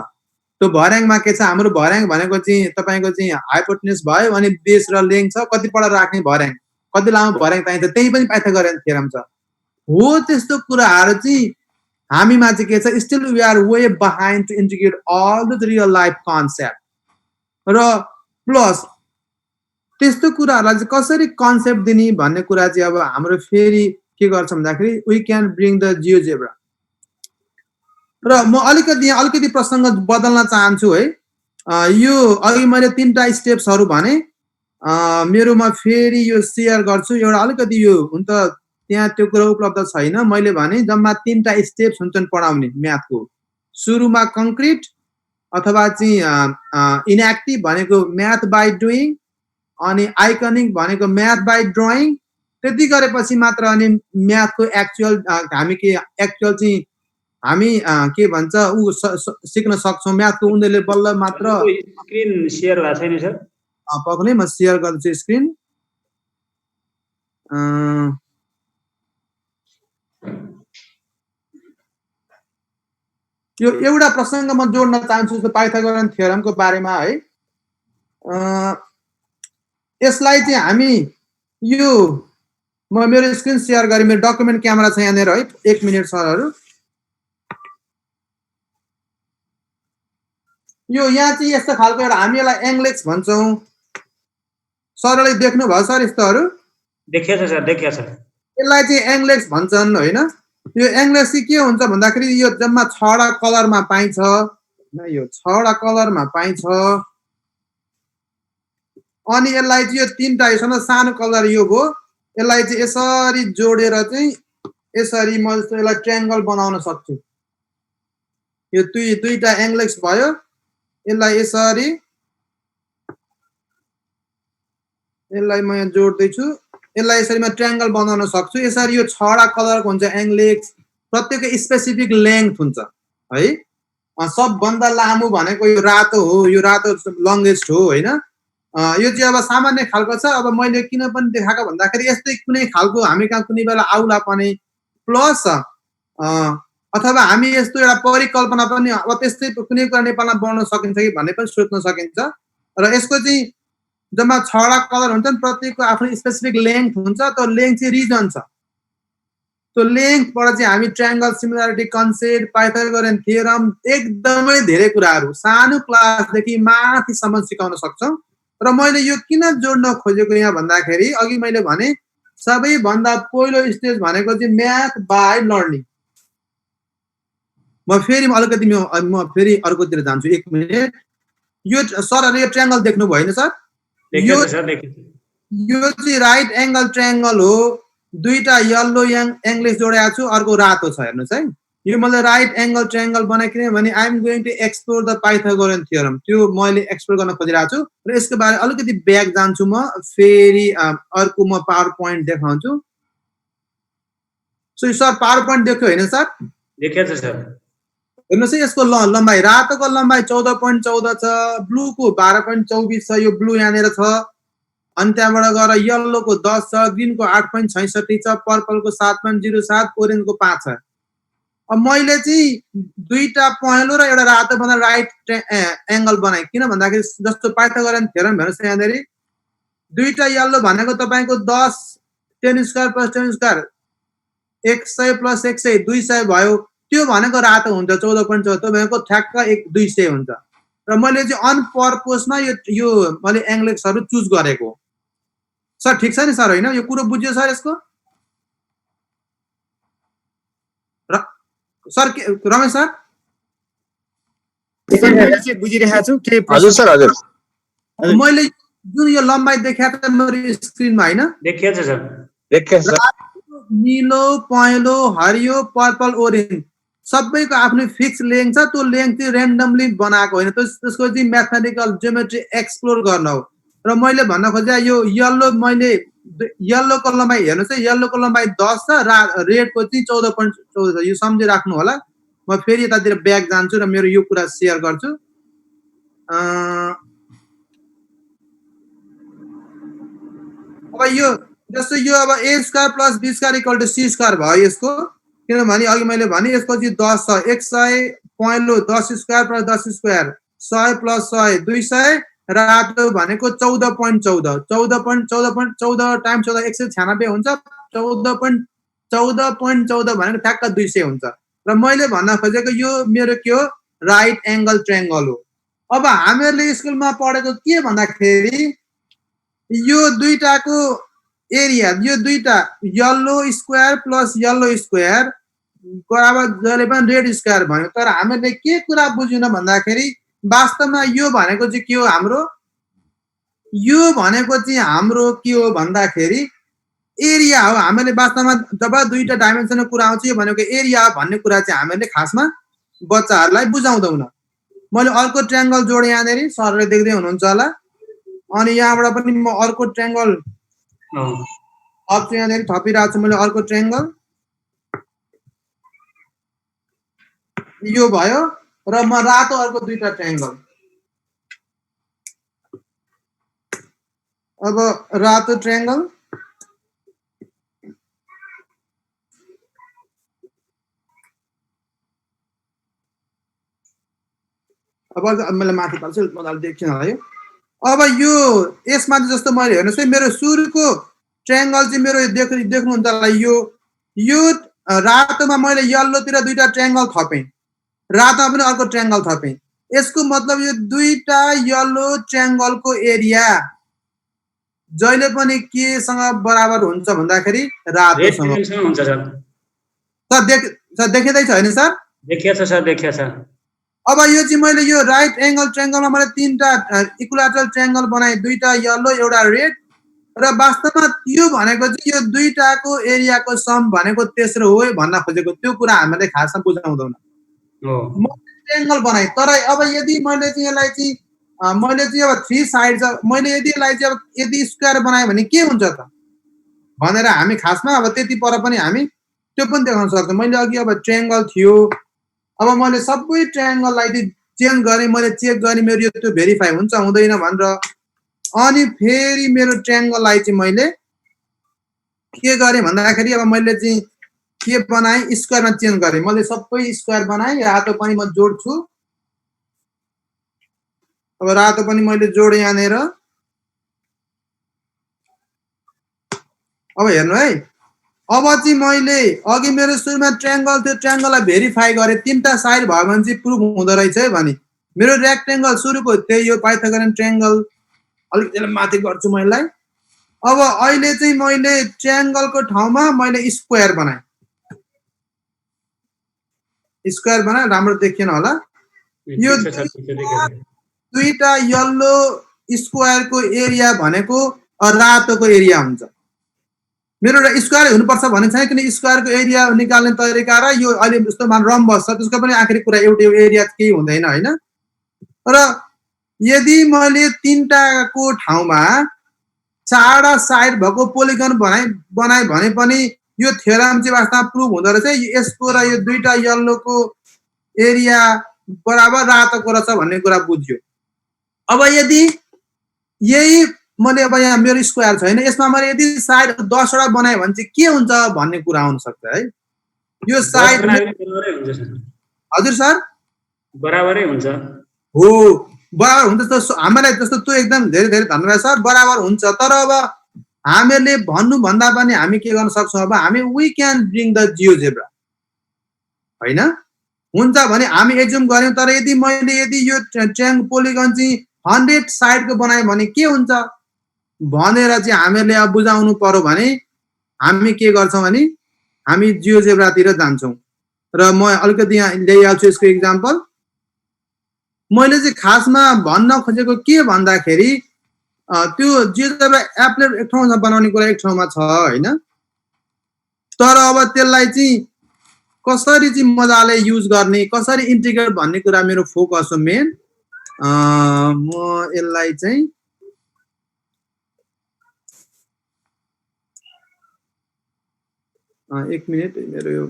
त्यो भर्याङमा के छ, हाम्रो भर्याङ भनेको चाहिँ तपाईँको चाहिँ हाइपोटेन्युस भयो अनि बेस र लेङ छ, कति पढ राख्ने भर्याङ, कति लामो भर्याङ चाहिन्छ, त्यही पनि पाइथागोरियन थ्योरम छ। हो त्यस्तो कुराहरू चाहिँ हामीमा चाहिँ के छ, still we are way behind to integrate all the real life concept. र प्लस त्यस्तो कुराहरूलाई चाहिँ कसरी कन्सेप्ट दिने भन्ने कुरा चाहिँ अब हाम्रो फेरि के गर्छ भन्दाखेरि we can bring the GeoGebra. र म अलिकति प्रसङ्ग बदल्न चाहन्छु है। यो अघि मैले 3टा स्टेप्सहरू भने, मेरो म फेरि यो सेयर गर्छु एउटा अलिकति यो हुन त त्यहाँ त्यो कुरा उपलब्ध छैन मैले भने जम्मा 3टा स्टेप्स हुन्छन् पढाउने म्याथको सुरुमा कङ्क्रिट अथवा चाहिँ इनएक्टिभ भनेको म्याथ बाइ डुइङ अनि आइकनिक भनेको म्याथ बाइ ड्रइङ त्यति गरेपछि मात्र अनि म्याथको एक्चुअल हामी के एक्चुअल चाहिँ हामी के भन्छ उ सिक्न सक्छौं म्याथको उनीहरुले बल्ल मात्र स्क्रिन शेयर भएको छैन सर पक्कै म शेयर गर्छु स्क्रिन यो एउटा प्रसंग म जोड्न चाहन्छु पाइथागोरन थ्योरमको बारेमा है यसलाई चाहिँ हामी यो म मेरो स्क्रिन शेयर गरे मेरो डकुमेन्ट क्यामेरा छ यहाँनेर है 1 मिनेट सरहरु यो यहाँ चाहिँ यस्तो खालको एउटा हामी यसलाई एङ्गलेक्स भन्छौं सरले देख्नु भयो सर यस्तोहरु देखिएछ सर देखिएछ यसलाई चाहिँ एङ्गलेक्स भन्छन् हैन यो एङ्गलेक्स चाहिँ के हुन्छ भन्दाखेरि यो जम्मा 6वटा कलरमा पाइन्छ यो 6वटा कलरमा पाइन्छ अनि यसलाई चाहिँ यो 3टा यसमा सानो कलर यो भो यसलाई चाहिँ यसरी जोडेर चाहिँ यसरी म यसलाई ट्रायंगल बनाउन सक्छु यो दुईटा एङ्गलेक्स भयो यसलाई यसरी यसलाई म यहाँ जोड्दै छु यसलाई यसरी म ट्रायंगल बनाउन सक्छु यसरी यो 6वटा कलरको हुन्छ एङ्गलेक्स प्रत्येक स्पेसिफिक लेंथ हुन्छ है सबभन्दा लामो भनेको यो रातो हो यो रातो लंगेस्ट हो हैन यो चाहिँ अब सामान्य खालको छ अब मैले किन पनि देखाएको भन्दाखेरि यस्तै कुनै खालको हामी कहाँ कुनै बेला आउला पनि प्लस अथवा हामी यस्तो एउटा परिकल्पना पनि अब त्यस्तै कुनै कुरा नेपालमा बनाउन सकिन्छ कि भन्ने पनि सोच्न सकिन्छ र यसको चाहिँ जम्मा 6वटा कलर हुन्छन् प्रत्येकको आफ्नो स्पेसिफिक लेंथ हुन्छ त्यो लेंथ चाहिँ रिजन छ त्यो लेंथबाट चाहिँ हामी triangle similarity concept Pythagorean theorem एकदमै धेरै कुराहरु सानो क्लासदेखि माथिसम्म सिकाउन सक्छौं र मैले यो किन जोड्न खोजेको यहाँ भन्दाखेरि अघि मैले भने सबैभन्दा पहिलो स्टेज भनेको चाहिँ म्याथ बाइ लर्निङ म फेरि अलिकति म फेरि अर्कोतिर जान्छु 1 मिनेट यो सरहरु यो ट्रायंगल देख्नु भयो हैन सर यो चाहिँ राइट एंगल ट्रायंगल हो दुईटा येलो एङ्गलेस जोडेको छु अर्को रातो छ हेर्नुस् है यो मैले राइट एंगल ट्रायंगल बनाइकिन भने I am going to explore the Pythagorean theorem त्यो मैले एक्सप्लोर गर्न खोजिरहेको छु र यसको बारे अलिकति ब्याक जान्छु म फेरि अर्को म पावर पोइन्ट देखाउँछु सो सर पावर पोइन्ट देख्यो हैन सर देखेछ सर हेर्नुस् है यसको लम्बाइ रातोको लम्बाइ 14.14 छ ब्लूको 12.24 छ यो ब्लू यहाँनेर छ अनि त्यहाँबाट गएर येल्लोको 10 छ ग्रीनको 8.66 छ पर्पलको 7.07 ओरेन्जको 5 छ अब मैले चाहिँ दुईटा पहेँलो र एउटा रातो बनाएर राइट एंगल बनाए किन भन्दाखेरि जस्तो पाइथागोरन थ्योरम हेर्नुस् यहाँनेर दुईटा येल्लो भनेको तपाईको 10 10 स्क्वायर प्लस 10 स्क्वायर 100 प्लस 100 200 भयो त्यो भनेको रातो हुन्छ 14.14 त्यो भनेको ठ्याक्क 200 हुन्छ र मैले चाहिँ अन पर्पसमा यो मैले एङ्गलेक्सहरु चुज गरेको सर ठीक छ नि सर हैन यो कुरो बुझ्यो सर यसको सर रमेश सर के बुझिरहेको छु के हजुर सर हजुर मैले जुन यो लम्बाइ देखाएको त मेरो स्क्रिनमा हैन देखिएछ सर देखेछ सर नीलो पहेँलो हरियो पर्पल ओरेन्ज सबैको आफ्नो फिक्स लेंथ छ त्यो लेंथ चाहिँ र्यान्डमली बनाएको हैन त्यसको चाहिँ म्याथमेटिकल जियोमेट्री एक्सप्लोर गर्न हो र मैले भन्न खोजे यो येल्लो मैले येल्लोको लम्बाइ हेर्नुस् है येल्लोको लम्बाइ 10 छ रेडको चाहिँ 14.14 छ यो सम्झि राख्नु होला म फेरि यतातिर ब्याक जान्छु र मेरो यो कुरा शेयर गर्छु अब यो जस्तो यो अब a square plus b square equal to c square भयो यसको किनभने अघि मैले भने यसको चाहिँ 10 छ 100 पहेँलो 10 स्क्वायर प्लस 10 स्क्वायर 100 प्लस 100 200 रातो भनेको 14.14 14.14 टाइम्स 14 196 हुन्छ 14.14 भनेको ठ्याक्क 200 हुन्छ र मैले भन्न खोजेको यो मेरो के हो राइट एंगल ट्रायंगल हो अब हामीहरुले स्कुलमा पढेको के भन्दाखेरि यो दुईटाको एरिया यो दुईटा yellow square plus yellow square बराबर जहिले पनि रेड स्क्वायर भयो तर हामीले के कुरा बुझ्यौं भन्दाखेरि वास्तवमा यो भनेको चाहिँ के हो हाम्रो यो भनेको चाहिँ हाम्रो के हो भन्दाखेरि एरिया हो। हामीले वास्तवमा जब दुईटा डाइमेन्सनको कुरा आउँछ यो भनेको एरिया भन्ने कुरा चाहिँ हामीले खासमा बच्चाहरूलाई बुझाउँदैनौँ। मैले अर्को ट्रायंगल जोडे यहाँनेर, सरले देख्दै हुनुहुन्छ होला। अनि यहाँबाट पनि म अर्को ट्रायंगल अब चाहिँ यहाँनेर थपिरहेको छु मैले अर्को ट्रायंगल। यो भयो र म रातो अर्को दुईटा ट्रायंगल। अब रातो ट्रायंगल, अब मैले माथि पाल्छु मजाले देखिन होला यो। अब यो यसमा जस्तो मैले हेर्नुस् है मेरो सुरुको ट्रायंगल चाहिँ मेरो देख्नुहुन्छ होला यो रातोमा मैले यल्लोतिर दुईटा ट्रायंगल थपेँ, रातोमा पनि अर्को ट्रायंगल थपेँ। यसको मतलब यो दुईटा यल्लो ट्रायंगलको एरिया जहिले पनि केसँग बराबर हुन्छ भन्दाखेरि रातोसँग हुन्छ सर। सर देखिँदै छ हैन सर? देखिया छ सर, देखिया छ। अब यो चाहिँ मैले यो राइट एंगल ट्रायंगलमा मैले तीनटा इक्विलेटरल ट्रायंगल बनाए, दुईटा येलो एउटा रेड, र वास्तवमा यो भनेको चाहिँ यो दुईटाको एरियाको सम भनेको तेस्रो हो भन्न खोजेको। त्यो कुरा हामीले खासमा बुझाउँदैन। म ट्रायंगल बनाए, तर अब यदि मैले चाहिँ यसलाई चाहिँ अब थ्री साइड छ, मैले यदि यसलाई चाहिँ अब यदि स्क्वायर बनाए भने के हुन्छ त भनेर हामी खासमा अब त्यति पर पनि हामी त्यो पनि देखाउन सक्छौँ। मैले अघि अब ट्रायंगल थियो, अब मैले सबै ट्रायंगललाई चेन्ज गरेँ, मैले चेक गरेँ मेरो त्यो भेरिफाई हुन्छ हुँदैन भनेर। अनि फेरि मेरो ट्रायंगललाई चाहिँ मैले के गरेँ भन्दाखेरि अब मैले चाहिँ के बनाएँ, स्क्वायरमा चेन्ज गरेँ। मैले सबै स्क्वायर बनाएँ, रातो पनि म जोड्छु। अब रातो पनि मैले जोडेँ यहाँनेर। अब हेर्नु है, अब चाहिँ मैले अघि मेरो सुरुमा ट्रायंगल थियो, ट्रायंगललाई भेरिफाई गरेँ, तीनटा साइड भयो भने चाहिँ प्रुफ हुँदो रहेछ है भने। मेरो रेक्टेंगल सुरुको त्यही यो पाइथागोरन ट्रायंगल, अलिकति माथि गर्छु मैले। अब अहिले चाहिँ मैले ट्रायंगलको ठाउँमा मैले स्क्वायर बनाएँ, राम्रो देखिएन होला। यो दुईटा येलो स्क्वायरको एरिया भनेको रातोको एरिया हुन्छ। मेरो स्क्वायर हुनुपर्छ भन्ने छैन, किन स्क्वायरको एरिया निकाल्ने तरिका र यो अहिले जस्तो मान रम्बस छ त्यसको पनि आखिरी कुरा एउटै एरिया केही हुँदैन हैन। र यदि मैले तीनटाको ठाउँमा चारवटा साइड भएको पोलिगन बनाए भने पनि यो थ्योरम चाहिँ वास्तवमा प्रुभ हुँदो रहेछ। यसको र यो दुईटा येल्लोको एरिया बराबर रातोको रहेछ भन्ने कुरा बुझ्यो। अब यदि यही मैले अब यहाँ मेरो स्क्वायर छैन, यसमा मैले यदि साइड 10 वटा बनाए भने चाहिँ के हुन्छ भन्ने कुरा आउन सक्छ है। यो साइड बराबरै हुन्छ सर। हजुर सर, बराबरै हुन्छ हो, बराबर हुन्छ। जस्तो हामीलाई जस्तो त्यो एकदम धेरै धेरै धन्यवाद सर, बराबर हुन्छ। तर अब हामीले भन्नु भन्दा पनि हामी के गर्न सक्छौँ, अब हामी we can bring the GeoGebra हैन, हुन्छ भने हामी एज्युम गर्यौं। तर यदि मैले यो ट्रायंगल पोलिगन चाहिँ 100 साइडको बनाए भने के हुन्छ भनेर चाहिँ हामीले अब बुझाउनु पर्यो भने हामी के गर्छौं भने हामी जियोजेब्रातिर जान्छौं। र म अलिकति यहाँ ल्याइहाल्छु यसको एक्जाम्पल। मैले चाहिँ खासमा भन्न खोजेको के भन्दाखेरि त्यो जियोजेब्रा एप्लेट एक ठाउँमा बनाउने कुरा एक ठाउँमा छ हैन, तर अब त्यसलाई चाहिँ कसरी चाहिँ मजाले युज गर्ने, कसरी इन्टिग्रेट भन्ने कुरा मेरो फोकस हो मेन। म यसलाई चाहिँ एक मिनट मेरो यो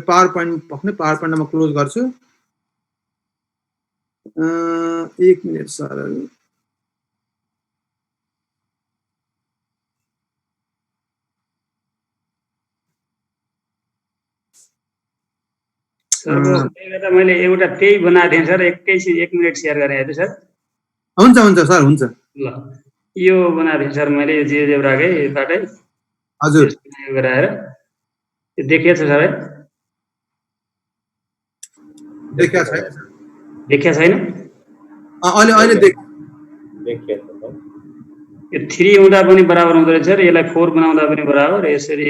पावर पोइन्ट पक्ने, पावर पोइन्ट म क्लोज गर्छु। एक मिनट सर, मैले एउटा त्यही बनाएको थिएँ सर, एकैछिन 1 मिनेट सेयर गरेँ है सर। हुन्छ हुन्छ सर, हुन्छ। ल यो बनाएको थिएँ सर मैले यो जियोजेब्राकै बाटै। हजुर, यो गराएर यो देखिया छ सर है? देखिया छैन? देखिया छैन? अहिले देखिया छ। यो 3 हुँदा पनि बराबर हुँदो रहेछ र यसलाई 4 बनाउँदा पनि बराबर, यसरी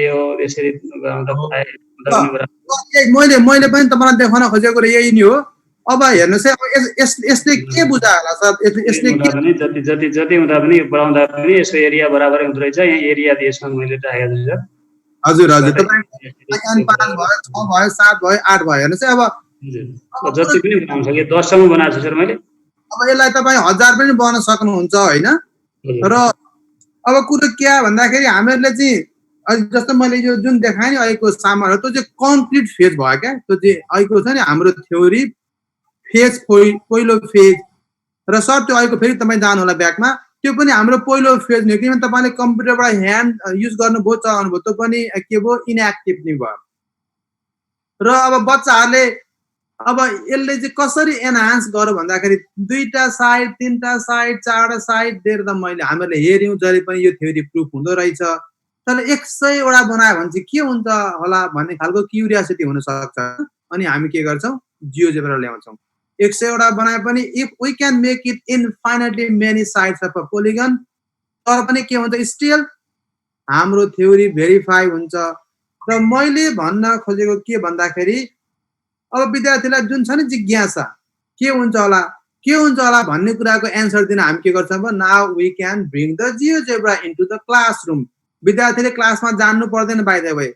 गराउँदा 5 हुँदा पनि बराबर। मैले पनि तपाईँलाई देखाउन खोजेको कुरा यही नै हो। अब हेर्नुहोस् है, अब यसले के बुझायो होला सर? यसले हुँदा पनि जति हुँदा पनि बढाउँदा पनि यसको एरिया बराबरै हुँदो रहेछ। यहाँ एरिया दिएछ मैले राखेको छु सर। हजुर हजुर, तपाईँ 5 भयो, 6 भयो, 7 भयो, 8 भयो। हेर्नुहोस् है, अब जति पनि बनाउन सके 10 सम्म बनाएको छु सर मैले। अब यसलाई तपाईँ 1000 पनि बनाउन सक्नुहुन्छ होइन? र अब कुरो के हो भन्दाखेरि हामीहरूले चाहिँ जस्तो मैले यो जुन देखाएँ नि अहिलेको सामानहरू, त्यो चाहिँ कम्प्लिट फेज भयो क्या। त्यो चाहिँ अहिलेको छ नि हाम्रो थ्योरी फेज, पहिलो फेज। र सर त्यो अहिलेको फेरि तपाईँ जानु होला ब्याकमा, त्यो पनि हाम्रो पहिलो फेज नै हो। किनभने तपाईँले कम्प्युटरबाट ह्यान्ड युज गर्नुभयो, चलाउनुभयो, त्यो पनि के भयो, इनएक्टिभ नै भयो। र अब बच्चाहरूले अब यसले चाहिँ कसरी एनहान्स गर्यो भन्दाखेरि 2टा साइड, 3टा साइड, 4टा साइड दिएर त हामीले हेऱ्यौँ, जहिले पनि यो थ्योरी प्रुफ हुँदो रहेछ। तर 100 वटा बनायो भने चाहिँ के हुन्छ होला भन्ने खालको क्युरियोसिटी हुनसक्छ। अनि हामी के गर्छौँ, जियोजेब्रा ल्याउँछौँ। 100 वटा बनाए पनि if we can make it infinitely many sides of a polygon, तर पनि के हुन्छ, स्टिल हाम्रो थ्योरी भेरिफाई हुन्छ। र मैले भन्न खोजेको के भन्दाखेरि अब विद्यार्थीलाई जुन छ नि जिज्ञासा, के हुन्छ होला भन्ने कुराको एन्सर दिन हामी के गर्छौँ, now we can bring the GeoGebra into the classroom. विद्यार्थीले क्लासमा जान्नु पर्दैन, बाइ द वे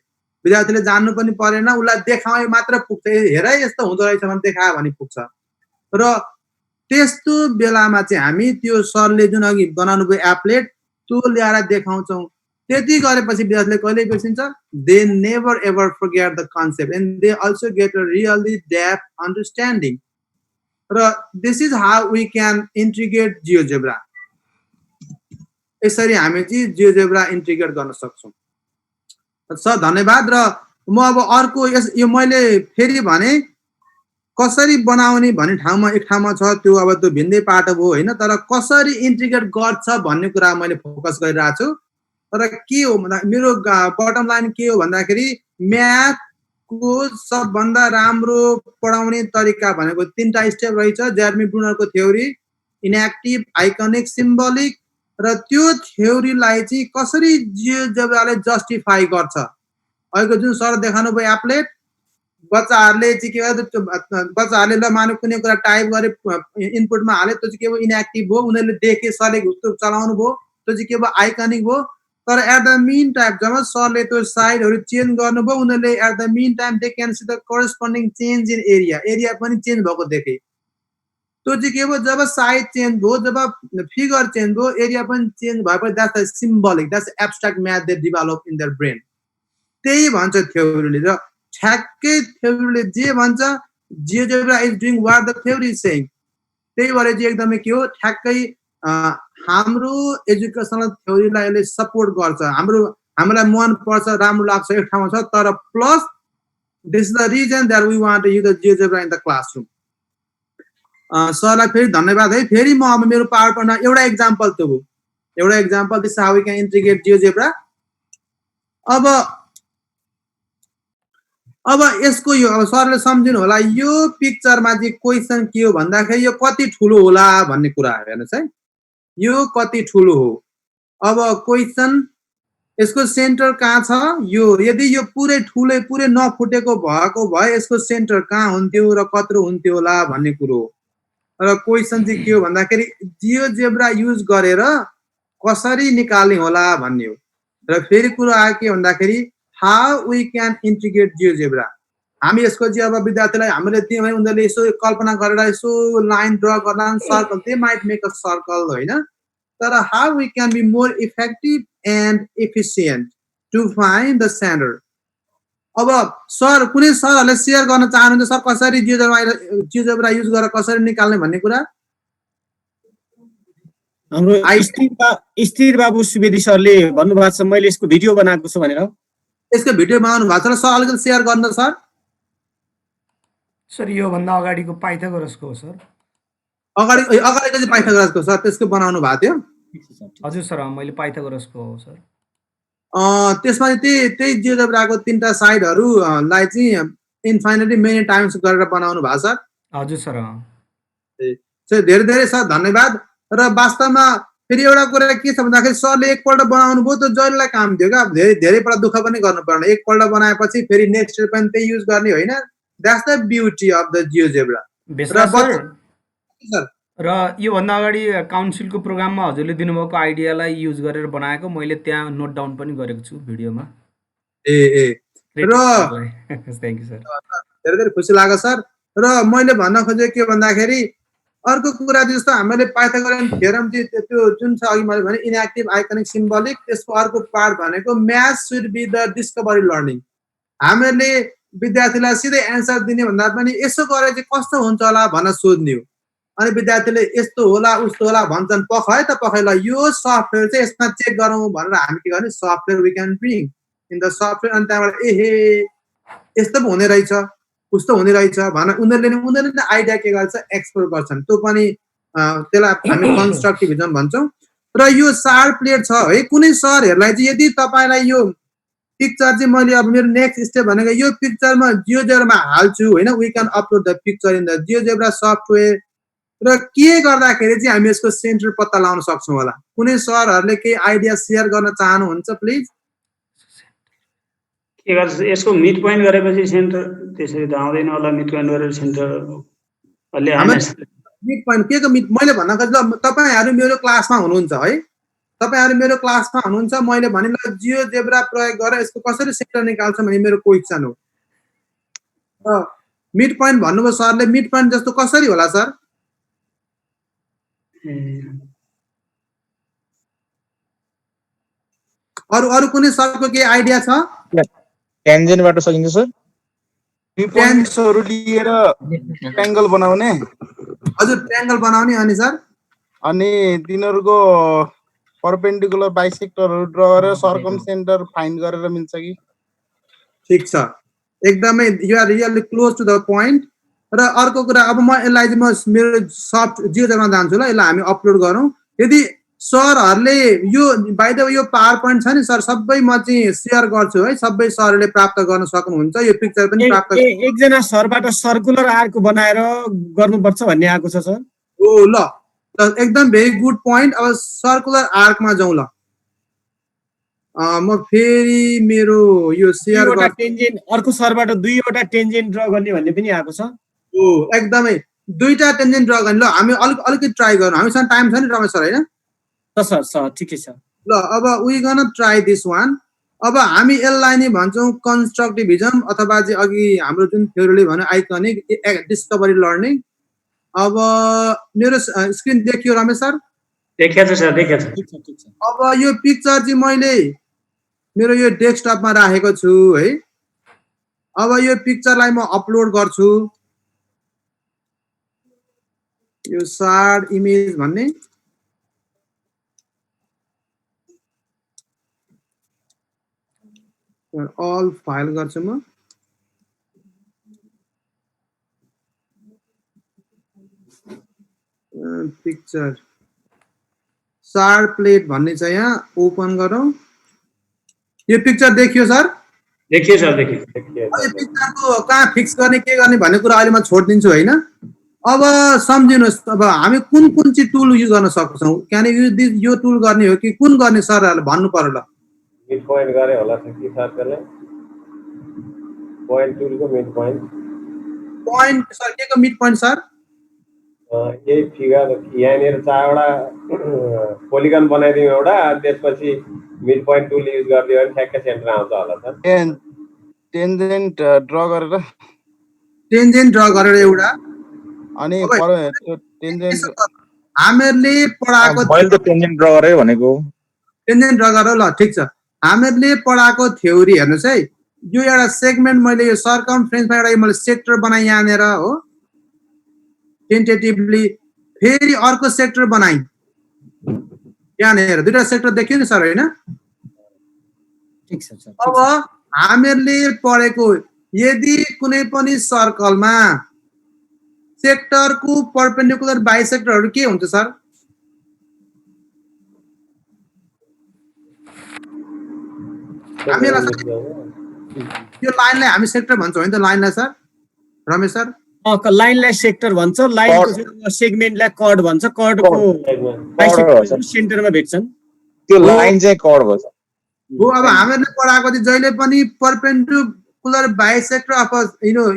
विद्यार्थीले जान्नु पनि परेन, उसलाई देखाए मात्र पुग्छ। हेर यस्तो हुँदो रहेछ भने देखायो भने पुग्छ। र त्यस्तो बेलामा चाहिँ हामी त्यो सरले जुन अघि बनाउनु भयो एप्लेट, त्यो ल्याएर देखाउँछौँ। त्यति गरेपछि विद्यार्थीले कहिले बिर्सिन्छ, they never ever forget the concept and they also get a really depth understanding. र this is how we can integrate GeoGebra. यसरी हामी चाहिँ जियोजेब्रा इन्टिग्रेट गर्न सक्छौँ। सर धन्यवाद। र म अब अर्को यो मैले फेरि भने कसरी बनाउने भन्ने ठाउँमा एक ठाउँमा छ, त्यो अब त्यो भिन्दै पाटो भयो होइन। तर कसरी इन्टिग्रेट गर्छ भन्ने कुरा मैले फोकस गरिरहेको छु। तर के हो भन्दा मेरो बटम लाइन के हो भन्दाखेरि म्याथको सबभन्दा राम्रो पढाउने तरिका भनेको 3टा स्टेप रहेछ। जेरेमी ब्रुनरको थ्योरी, इनएक्टिभ, आइकनिक, सिम्बोलिक। र त्यो थ्योरीलाई चाहिँ कसरी जियोजेब्राले जस्टिफाई गर्छ। अहिलेको जुन सर देखाउनु भयो एप्लेट, बच्चाहरूले चाहिँ के गर्छ, बच्चाहरूले ल मानव कुनै कुरा टाइप गरे, इनपुटमा हाले, त्यो चाहिँ के भयो, इनएक्टिभ भयो। उनीहरूले देखे, सरले चलाउनु भयो, त्यो चाहिँ के भयो, आइकनिक भयो। तर एट द मिन टाइम जब सरले त्यो साइडहरू चेन्ज गर्नुभयो, उनीहरूले at the mean time they can see the corresponding change in area पनि चेन्ज भएको देखे। त्यो चाहिँ के भयो, जब साइड चेन्ज भयो, जब फिगर चेन्ज भयो, एरिया पनि चेन्ज भएपछि that's symbolic, that's abstract math they develop in their brain. त्यही भन्छ थ्योरीले। र ठ्याक्कै थ्योरीले जे भन्छ, GeoGebra is doing what the theory is saying. त्यही भएर चाहिँ एकदमै के हो, ठ्याक्कै हाम्रो एजुकेसनल थ्योरीलाई यसले सपोर्ट गर्छ। हामीलाई मन पर्छ, राम्रो लाग्छ, एक ठाउँमा छ। तर plus this is the reason that we want to use the GeoGebra in the classroom. सरलाई फेरि धन्यवाद है। फेरि म अब मेरो पावर पोइन्टमा एउटा एक्जाम्पल त्यो हो, एउटा example, this how we can integrate GeoGebra. अब यसको यो अब सरले सम्झिनु होला, यो पिक्चरमा चाहिँ क्वेसन के हो भन्दाखेरि यो कति ठुलो होला भन्ने कुरा हो। हेर्नुहोस् है, यो कति ठुलो हो। अब क्वेसन, यसको सेन्टर कहाँ छ, यो यदि यो पुरै नफुटेको भएको भए यसको सेन्टर कहाँ हुन्थ्यो र कत्रो हुन्थ्यो होला भन्ने कुरो हो। र क्वेसन चाहिँ के हो भन्दाखेरि जियोजेब्रा युज गरेर कसरी निकाल्ने होला भन्ने हो। र फेरि कुरो आयो के भन्दाखेरि how we can integrate GeoGebra. हामी यसको चाहिँ अब विद्यार्थीलाई हामीले दियौँ भने उनीहरूले यसो कल्पना गरेर यसो लाइन ड्र गर्दा circle, they might make a circle होइन। तर how we can be more effective and efficient to find the centre. अब सर कुनै सरहरूले सेयर गर्न चाहनुहुन्छ सर कसरी जियोजेब्रा युज गरेर कसरी निकाल्ने भन्ने कुरा? हाम्रो स्थिर बाबु सुवेदी सरले भन्नुभएको छ, मैले यसको भिडियो बनाएको छु भनेर। यसको भिडियो बनाउनु भएको छ र सर अलिकति सेयर गर्नु सर। सर यो भन्दा अगाडिको पाइथागोरसको हो सर। अगाडिको चाहिँ पाइथागोरसको सर, त्यसको बनाउनु भएको थियो। हजुर सर, मैले पाइथागोरसको हो सर। त्यसमा त्यही जियोजेब्राको 3टा साइडहरूलाई चाहिँ इन्फाइनाइटली मेनी टाइम्स गरेर बनाउनु भएको सर। हजुर सर। धेरै धेरै सर धन्यवाद। र वास्तवमा फेरि एउटा कुरा के छ भन्दाखेरि सरले एकपल्ट बनाउनु भयो त जहिलेलाई काम दियो क्या धेरै धेरैपल्ट दुःख पनि गर्नु पर्ने एकपल्ट बनाएपछि फेरि नेक्स्ट इयर पनि त्यही युज गर्ने होइन that's the beauty of the GeoGebra विश्वास सर सर र योभन्दा अगाडि काउन्सिलको प्रोग्राममा हजुरले दिनुभएको आइडियालाई युज गरेर बनाएको मैले त्यहाँ नोट डाउन पनि गरेको छु भिडियोमा ए र थ्याङ्क यू सर धेरै धेरै खुसी लाग्यो सर र मैले भन्न खोजेको के भन्दाखेरि अर्को कुरा जस्तो हामीले पाइथागोरियन थ्योरम त्यो जुन छ अघि मैले भने इनएक्टिभ आइकनिक सिम्बोलिक त्यसको अर्को पार्ट भनेको math should be the discovery learning हामीले विद्यार्थीलाई सिधै एन्सर दिने भन्दा पनि यसो गरे चाहिँ कस्तो हुन्छ होला भनेर सोध्ने हो अनि विद्यार्थीले यस्तो होला उस्तो होला भन्छन् पखाए त पखाइलाई यो सफ्टवेयर चाहिँ यसमा चेक गरौँ भनेर हामी के गर्ने software we can bring in the software अनि त्यहाँबाट एहे यस्तो पो हुने रहेछ उस्तो हुने रहेछ भनेर उनीहरूले नै आइडिया के गर्छ एक्सप्लोर गर्छन् त्यो पनि त्यसलाई हामी कन्स्ट्रक्टिभिजम भन्छौँ र यो सार प्लेट छ है कुनै सरहरूलाई चाहिँ यदि तपाईँलाई यो पिक्चर चाहिँ मैले अब मेरो नेक्स्ट स्टेप भनेको यो पिक्चरमा जियोजेब्रामा हाल्छु होइन we can upload the picture in the GeoGebra software र के गर्दाखेरि चाहिँ हामी यसको सेन्टर पत्ता लगाउन सक्छौँ होला कुनै सरहरूले केही आइडिया सेयर गर्न चाहनुहुन्छ प्लिज के गर्छ यसको मिड पोइन्ट गरेपछि सेन्टर त्यसरी त आउँदैन होला मिड पोइन्ट गरेर सेन्टर अलि मिड पोइन्ट के को मिड मैले भन्न खोजेँ तपाईँहरू मेरो क्लासमा हुनुहुन्छ है तपाईँहरू मेरो क्लासमा हुनुहुन्छ मैले भने ल जियोजेब्रा प्रयोग गरेर यसको कसरी सेन्टर निकाल्छ भन्ने मेरो क्वेसन हो र मिड पोइन्ट भन्नुभयो सरले मिड पोइन्ट जस्तो कसरी होला सर अरू कुनै सरको के आइडिया छ टेन्जेन्टबाट सकिन्छ सर पोइन्ट्सहरु लिएर ट्रायंगल बनाउने हजुर ट्रायंगल बनाउने अनि सर अनि तिनीहरुको परपेन्डिकुलर बाइसेक्टरहरु ड्रा गरेर सर्कम सेन्टर फाइन्ड गरेर मिल्छ कि ठीक छ एकदमै you are really close to the point र अर्को कुरा अब म यसलाई म मेरो सफ्ट जियोजेब्रामा जान्छु ल यसलाई हामी अपलोड गरौँ यदि सरहरुले यो बाइ द वे यो पावर पोइन्ट छ नि सर सबै म चाहिँ शेयर गर्छु है सबै सरले प्राप्त गर्न सक्नुहुन्छ यो पिक्चर पनि प्राप्त एकजना सरबाट सर्कुलर आर्क बनाएर गर्नुपर्छ भन्ने आएको छ सर ओ ल एकदम भेरी गुड पोइन्ट अब सर्कुलर आर्कमा जाउँ ल म फेरि मेरो यो शेयर टेन्जेन्ट अर्को सरबाट दुईवटा टेन्जेन्ट ड्रा गर्ने भन्ने पनि आएको छ ओ एकदमै दुईटा टेन्जेन्ट ड्रा गर्ने ल हामी अलिकति ट्राई गरौँ हामीसँग टाइम छ नि रमेश सर हैन सर ठिकै छ ल अब we gonna try this one अब हामी यसलाई नै भन्छौँ कन्स्ट्रक्टिभिजम अथवा चाहिँ अघि हाम्रो जुन थ्योरीले भन्यो आइकनिक डिस्कभरी लर्निङ अब मेरो स्क्रिन देखियो रमेश सर देखिएको छ सर अब यो पिक्चर चाहिँ मैले मेरो यो डेस्कटपमा राखेको छु है अब यो पिक्चरलाई म अपलोड गर्छु यो सार्ड इमेज भन्ने अल फाइल गर्छु म पिक्चर सार्ड प्लेट भन्ने छ यहाँ ओपन गरौँ यो पिक्चर देखियो सर देखियो सर देखियो यो पिक्चरको कहाँ फिक्स गर्ने के गर्ने भन्ने कुरा अहिले म छोडिदिन्छु हैन अब सम्झिनुहोस् अब हामी कुन कुन चाहिँ टुल युज गर्न सक्छौँ किनकि यो टुल गर्ने हो कि कुन गर्ने सरहरूले भन्नु पर्यो ल मिड पोइन्ट गरे होला कि सर त्यसले पोइन्ट टुलको मिड पोइन्ट सर के को मिड पोइन्ट सर यही फिगर यहाँनिर चारवटा पोलिगन बनाइदिउँ एउटा त्यसपछि मिड पोइन्ट टुल युज गरिदियो भने ठ्याक्कै सेन्टर आउँछ होला सर टेन्जेन्ट ड्रा गरेर एउटा अनि टेन्जेन्ट हामीहरूले पढाएको मैले त टेन्जेन्ट ड्रा गरे भनेको टेन्जेन्ट ड्रा गरेर ल ठिक छ हामीहरूले पढाएको थ्योरी हेर्नुहोस् है यो एउटा सेगमेन्ट मैले यो सर्कमफ्रेन्समा एउटा मैले सेक्टर बनाएँ यहाँनिर हो टेन्टेटिभली फेरि अर्को सेक्टर बनाएँ यहाँनिर दुईटा सेक्टर देखियो नि सर होइन अब हामीहरूले पढेको यदि कुनै पनि सर्कलमा सेक्टरको परपेन्डिकुलर बाइसेक्टरहरू के हुन्छ सर यो लाइनलाई हामी सेक्टर भन्छौँ होइन त लाइनलाई सर रमेश सर लाइनलाई सेक्टर भन्छ, लाइनको सेगमेन्टलाई कर्ड भन्छ, कर्डको बाइसेक्टर सेन्टरमा भेट्छन्। त्यो लाइन चाहिँ कर्ड भन्छ। हो अब हामीले पढाएको चाहिँ जहिले पनि परपेन्डिकुलर बाइसेक्टर अफ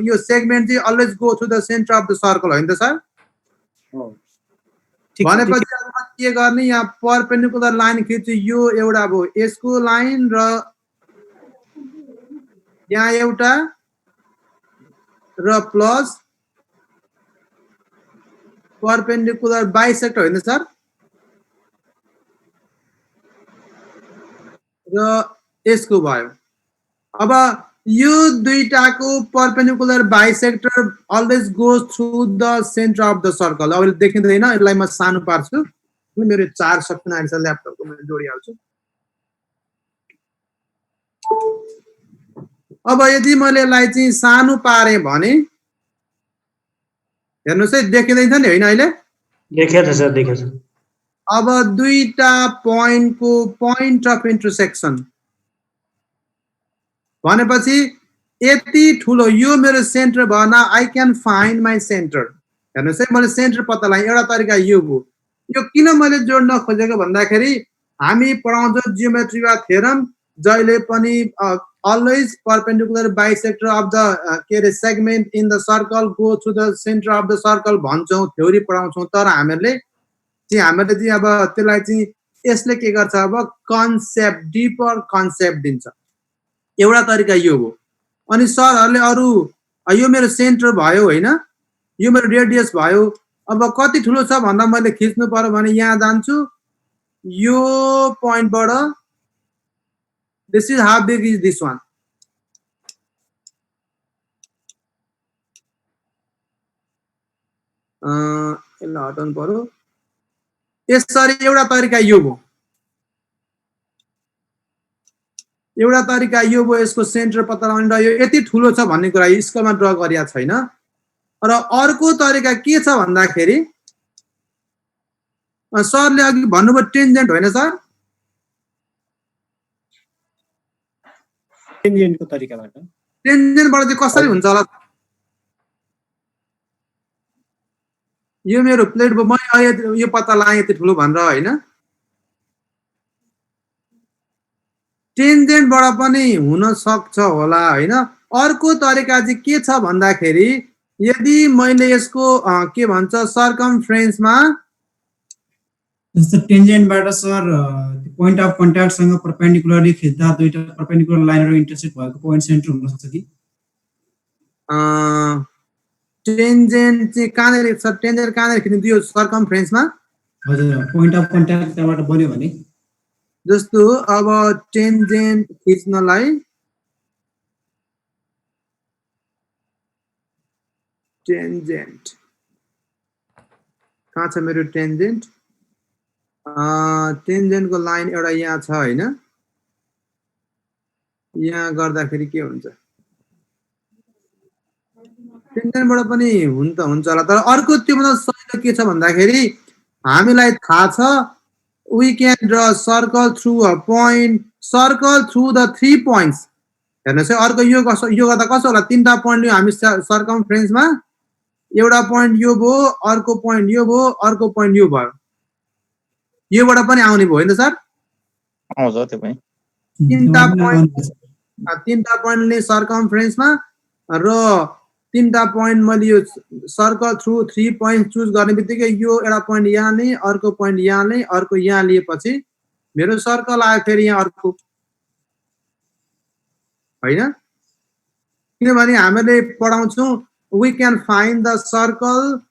यो सेगमेन्ट चाहिँ always go through the centre of the circle होइन त सर? भनेपछि अब के गर्ने, यहाँ परपेन्डिकुलर लाइन खिच्छु, यो एउटा भयो यसको लाइन र यहाँ एउटा र प्लस परपेन्डिकुलर बाइसेक्टर होइन सर? र यसको भयो। अब यो दुईटाको perpendicular bisector always goes through the centre of the circle. अब देखिँदैन, यसलाई म सानो पार्छु, मेरो चार्ज सक्दैन अहिले ल्यापटपको, मैले जोडिहाल्छु। अब यदि मैले यसलाई चाहिँ सानो पारेँ भने हेर्नुहोस् है, देखिँदैछ नि होइन अहिले? देखेछ सर, देखेछ। अब दुईटा पोइन्टको पोइन्ट अफ इन्टरसेक्सन भनेपछि यति ठुलो यो मेरो सेन्टर भएन, I can find my centre. हेर्नुहोस् है, मैले सेन्टर पत्ता लगाएँ, एउटा तरिका यो हो। यो किन मैले जोड्न खोजेको भन्दाखेरि हामी पढाउँछौँ जियोमेट्रीमा थ्योरम, जहिले पनि always perpendicular bisector of the के अरे segment in the circle go through the centre of the circle भन्छौँ, थ्योरी पढाउँछौँ। तर हामीले चाहिँ अब त्यसलाई चाहिँ यसले के गर्छ, अब कन्सेप्ट, डिपर कन्सेप्ट दिन्छ। एउटा तरिका यो हो। अनि सरहरूले अरू यो मेरो सेन्टर भयो होइन, यो मेरो रेडियस भयो, अब कति ठुलो छ भन्दा मैले खिच्नु पर्यो भने यहाँ जान्छु, यो पोइन्टबाट this is how big is this one. यसलाई हटाउनु पर्यो। यसरी एउटा तरिका यो हो, एउटा तरिका यो भयो यसको सेन्टर पत्ता लगाउने, र यो यति ठुलो छ भन्ने कुरा स्केलमा ड्र गरिएको छैन। र अर्को तरिका के छ भन्दाखेरि सरले अघि भन्नुभयो टेन्जेन्ट होइन सर? टेन्जेन्टको तरिकाबाट, टेन्जेन्टबाट चाहिँ कसरी हुन्छ होला? यो मेरो प्लेट भयो, मैले यो पत्ता लगाएँ यति ठुलो भनेर होइन, टेन्जेन्टबाट पनि हुन सक्छ होला होइन। अर्को तरिका चाहिँ के छ भन्दाखेरि यदि मैले यसको के भन्छ सर्कमफ्रेन्समा जस्तो टेन्जेन्टबाट सर पोइन्ट अफ कन्ट्याक्टसँग परपेन्डिकुलरली खिच्दा दुईटा परपेन्डिकुलर लाइनहरु इन्टरसेक्ट भएको पोइन्ट सेन्टर हुन सक्छ कि? टेन्जेन्ट चाहिँ कहाँनिर छ? टेन्जेन्ट कहाँनिर खिच्नु दियो? सर्कमफ्रेन्समा? हजुर, पोइन्ट अफ कन्ट्याक्ट त्यहाँबाट बन्यो भने जस्तो अब टेन्जेन्ट खिच्नलाई टेन्जेन्ट कहाँ छ मेरो टेन्जेन्ट? टेन्जेन्टको लाइन एउटा यहाँ छ हैन, यहाँ गर्दाखेरि के हुन्छ? टेन्जेन्टबाट पनि हुन्छ होला, तर अर्को त्योभन्दा सजिलो के छ भन्दाखेरि हामीलाई थाहा छ we can draw a circle through a point, circle through the 3 points. हेर्नुस् है, अर्को यो गर्दा कसो होला? तीनटा पोइन्ट लियो हामी सर्कमफ्रेन्समा, एउटा पोइन्ट यो भयो, अर्को पोइन्ट यो भयो, अर्को पोइन्ट यो भयो, योबाट पनि आउने भयो हैन सर? आउँछ त्यो पनि। तीनटा पोइन्टले सर्कमफ्रेन्समा र तीनटा पोइन्ट मैले यो सर्कल थ्रु 3 पोइन्ट चुज गर्ने बित्तिकै यो एउटा पोइन्ट यहाँ नै, अर्को पोइन्ट यहाँ नै, अर्को यहाँ लिएपछि मेरो सर्कल आयो फेरि यहाँ अर्को हैन। किनभने हामीले पढाउँछौँ we can find the circle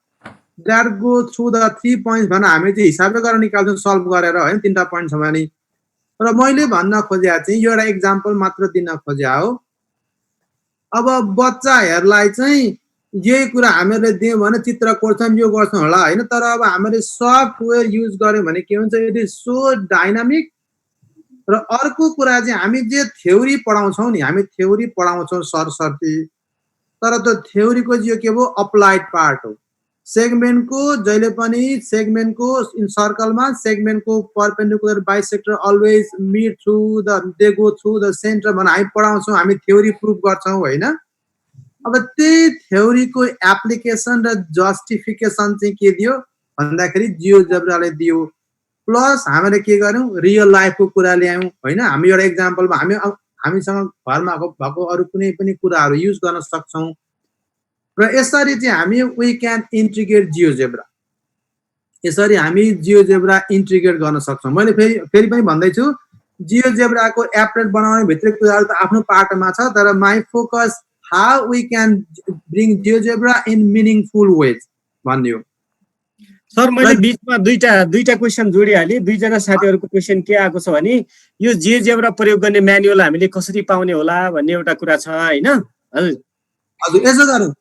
that go through the 3 points भनेर हामी चाहिँ हिसाबले गरेर निकाल्छौँ सल्भ गरेर हैन, तीनटा पोइन्ट छ भने। र मैले भन्न खोजेको चाहिँ यो एउटा एक्जाम्पल मात्र दिन खोजेको हो। अब बच्चाहरूलाई चाहिँ यही कुरा हामीले दियौँ भने चित्र कोर्छौँ, यो गर्छौँ होला हैन, तर अब हामीले सफ्टवेयर युज गर्यौँ भने के हुन्छ, इट इज सो डाइनामिक। र अर्को कुरा चाहिँ हामी जे थ्योरी पढाउँछौँ नि, हामी थ्योरी पढाउँछौँ सरसर्ती, तर त्यो थ्योरीको चाहिँ यो के हो? अप्लाइड पार्ट हो। सेगमेन्टको जहिले पनि सेगमेन्टको इन सर्कलमा सेगमेन्टको perpendicular bisector always meet through the they go through the centre भनेर हामी पढाउँछौँ, हामी थ्योरी प्रुफ गर्छौँ हैन। अब त्यही थ्योरीको एप्लिकेसन र जस्टिफिकेसन चाहिँ के दियो भन्दाखेरि जियोजेब्राले दियो प्लस हामीले के गर्यौं रियल लाइफको कुरा ल्यायौं हैन हामी एउटा एक्जाम्पलमा हामीसँग घरमा भएको अरु कुनै पनि कुराहरु युज गर्न सक्छौं र यसरी चाहिँ हामी वी क्यान इन्टिग्रेट जियोजेब्रा यसरी हामी जियोजेब्रा इन्टिग्रेट गर्न सक्छौं मैले फेरि पनि भन्दै छु जियोजेब्राको एप्लेट बनाउने भित्र कुराहरु त आफ्नो पार्टमा छ तर my focus how we can bring GeoGebra in meaningful ways भन्ने हो सर मैले बीचमा दुईटा क्वेशन जोडिहालेँ दुईजना साथीहरुको क्वेशन के आएको छ भने यो जियोजेब्रा प्रयोग गर्ने म्यानुअल हामीले कसरी पाउने होला भन्ने एउटा कुरा छ हैन हजुर हजुर यसो गरौँ